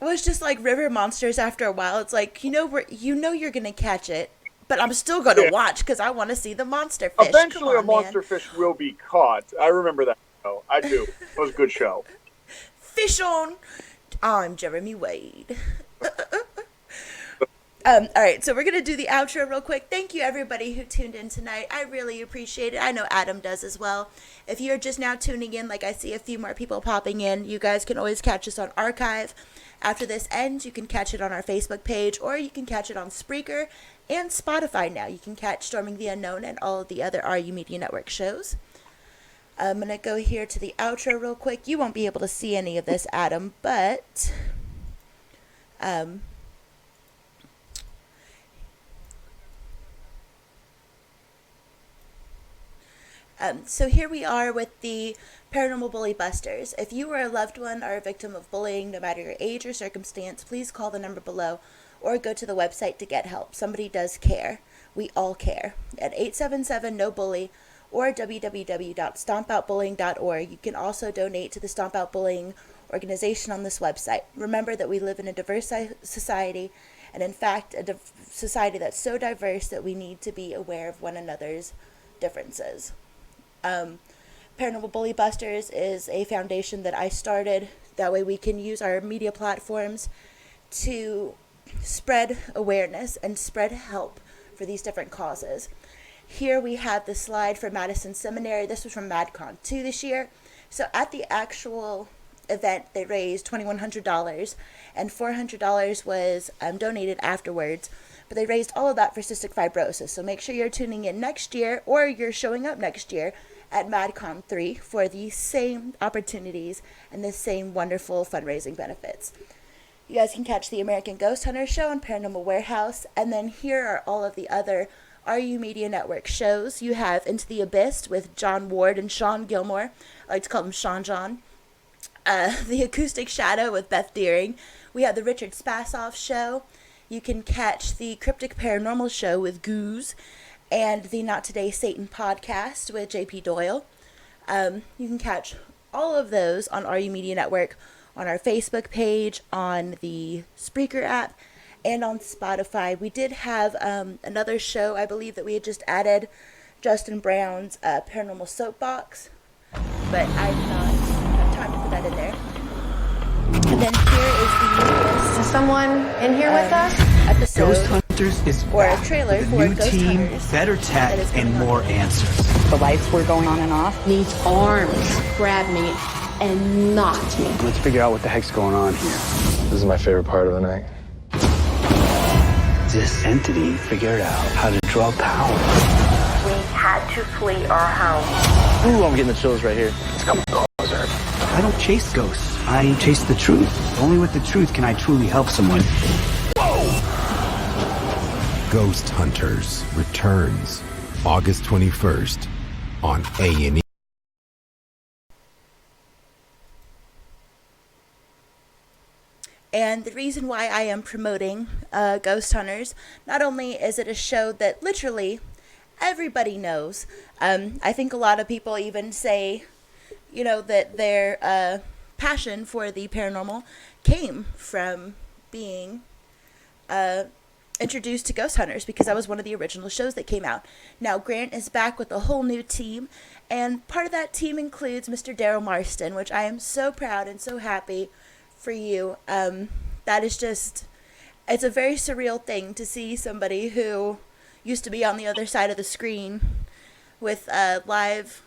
Well, it's just like river monsters after a while. It's like, you're going to catch it, but I'm still going to watch because I want to see the monster fish. Eventually, a monster fish will be caught. I remember that show. I do. It was a good show. Fish on. I'm Jeremy Wade. All right, so we're going to do the outro real quick. Thank you, everybody who tuned in tonight. I really appreciate it. I know Adam does as well. If you're just now tuning in, I see a few more people popping in, you guys can always catch us on archive. After this ends, you can catch it on our Facebook page, or you can catch it on Spreaker and Spotify now. You can catch Storming the Unknown and all of the other RU Media Network shows. I'm going to go here to the outro real quick. You won't be able to see any of this, Adam, but So here we are with the Paranormal Bully Busters. If you or a loved one are a victim of bullying, no matter your age or circumstance, please call the number below or go to the website to get help. Somebody does care. We all care. At 877-NO-BULLY or www.stompoutbullying.org. You can also donate to the Stomp Out Bullying organization on this website. Remember that we live in a diverse society, and in fact, a society that's so diverse that we need to be aware of one another's differences. Paranormal Bully Busters is a foundation that I started. That way we can use our media platforms to spread awareness and spread help for these different causes. Here we have the slide for Madison Seminary. This was from MadCon 2 this year. So at the actual event, they raised $2,100, and $400 was donated afterwards. But they raised all of that for cystic fibrosis. So make sure you're tuning in next year, or you're showing up next year at MadCon 3 for the same opportunities and the same wonderful fundraising benefits. You guys can catch the American Ghost Hunter Show on Paranormal Warehouse, and then here are all of the other RU Media Network shows. You have Into the Abyss with John Ward and Sean Gilmore. I like to call him Sean John. The Acoustic Shadow with Beth Deering. We have the Richard Spassoff Show. You can catch the Cryptic Paranormal Show with Goose and the Not Today Satan podcast with JP Doyle. You can catch all of those on RU Media Network, on our Facebook page, on the Spreaker app, and on Spotify. We did have another show, I believe, that we had just added, Justin Brown's Paranormal Soapbox, but I did not have time to put that in there. And then here is the newest. Is someone in here with us? Episode, Ghost Hunters is or a back trailer with a for new Ghost team, Hunters better tech, and more answers. The lights were going on and off. These arms grabbed me and knocked me. Let's figure out what the heck's going on here. This is my favorite part of the night. This entity figured out how to draw power. We had to flee our home. Ooh, I'm getting the chills right here. It's coming closer. I don't chase ghosts. I chase the truth. Only with the truth can I truly help someone. Ghost Hunters returns August 21st on A&E. And the reason why I am promoting Ghost Hunters, not only is it a show that literally everybody knows, I think a lot of people even say, you know, that their passion for the paranormal came from being introduced to Ghost Hunters, because that was one of the original shows that came out. Now Grant is back with a whole new team, and part of that team includes Mr. Daryl Marston, which I am so proud and so happy for you. That is just, it's a very surreal thing to see somebody who used to be on the other side of the screen with live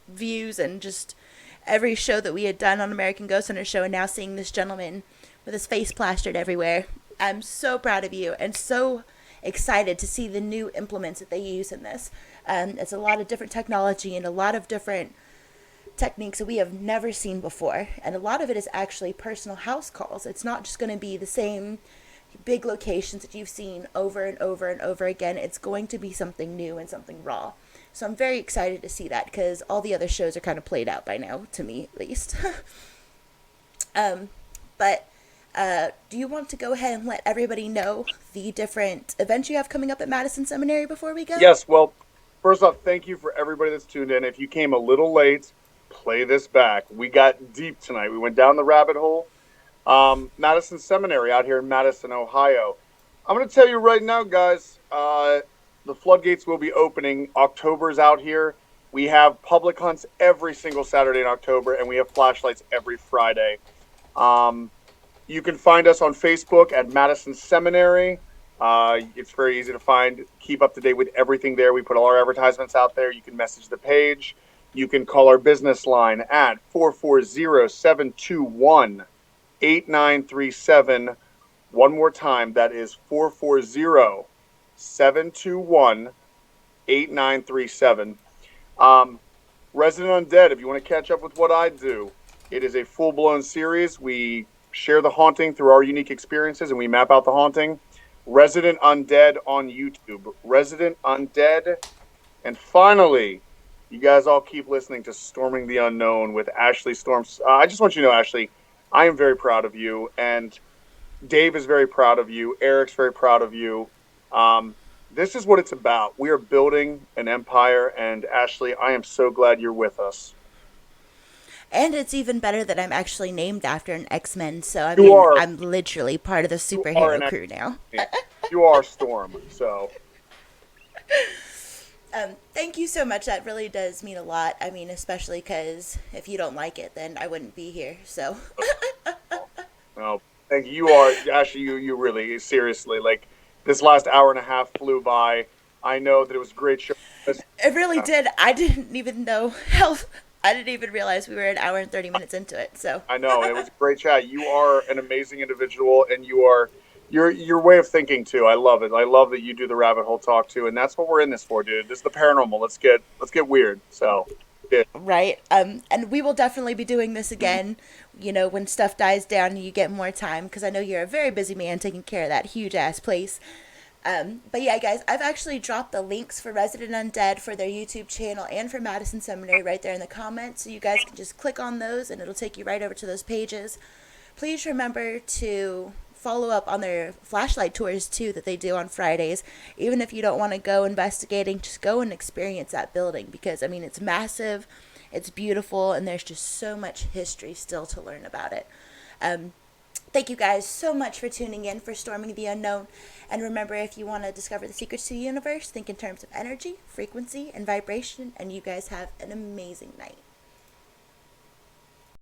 views and just every show that we had done on American Ghost Hunter Show, and now seeing this gentleman with his face plastered everywhere. I'm so proud of you and so excited to see the new implements that they use in this. It's a lot of different technology and a lot of different techniques that we have never seen before, and a lot of it is actually personal house calls. It's not just going to be the same big locations that you've seen over and over and over again. It's going to be something new and something raw. So I'm very excited to see that, because all the other shows are kind of played out by now, to me at least. But do you want to go ahead and let everybody know the different events you have coming up at Madison Seminary before we go? Yes, well, first off, thank you for everybody that's tuned in. If you came a little late, play this back. We got deep tonight. We went down the rabbit hole. Madison Seminary out here in Madison, Ohio. I'm going to tell you right now, guys, the floodgates will be opening. October's out here. We have public hunts every single Saturday in October, and we have flashlights every Friday. You can find us on Facebook at Madison Seminary. It's very easy to find. Keep up to date with everything there. We put all our advertisements out there. You can message the page. You can call our business line at 440-721-8937. One more time, that is 440-721-8937. Resident Undead, if you want to catch up with what I do, it is a full-blown series. We share the haunting through our unique experiences, and we map out the haunting. Resident Undead on YouTube. Resident Undead. And finally, You guys all keep listening to Storming the Unknown with Ashley Storms. I just want you to know, Ashley, I am very proud of you, and Dave is very proud of you. Eric's very proud of you. This is what it's about. We are building an empire, and Ashley, I am so glad you're with us. And it's even better that I'm actually named after an X-Men, so I'm literally part of the superhero crew now. You are Storm, so. Thank you so much. That really does mean a lot. I mean, especially because if you don't like it, then I wouldn't be here. So. No, thank you. You are Ashley. You really seriously, like, this last hour and a half flew by. I know that it was a great show. It really did. I didn't even know how. I didn't even realize we were an hour and 30 minutes into it. So. I know it was a great chat. You are an amazing individual, and you are. Your way of thinking too. I love it. I love that you do the rabbit hole talk too, and that's what we're in this for, dude. This is the paranormal. Let's get weird. So, yeah. Right. And we will definitely be doing this again. You know, when stuff dies down and you get more time, because I know you're a very busy man taking care of that huge ass place. But yeah, guys, I've actually dropped the links for Resident Undead for their YouTube channel and for Madison Seminary right there in the comments, so you guys can just click on those and it'll take you right over to those pages. Please remember to follow up on their flashlight tours too that they do on Fridays. Even if you don't want to go investigating, just go and experience that building, because I mean, it's massive, it's beautiful, and there's just so much history still to learn about it. Thank you guys so much for tuning in for Storming the Unknown. And remember, if you want to discover the secrets to the universe, think in terms of energy, frequency, and vibration, and you guys have an amazing night.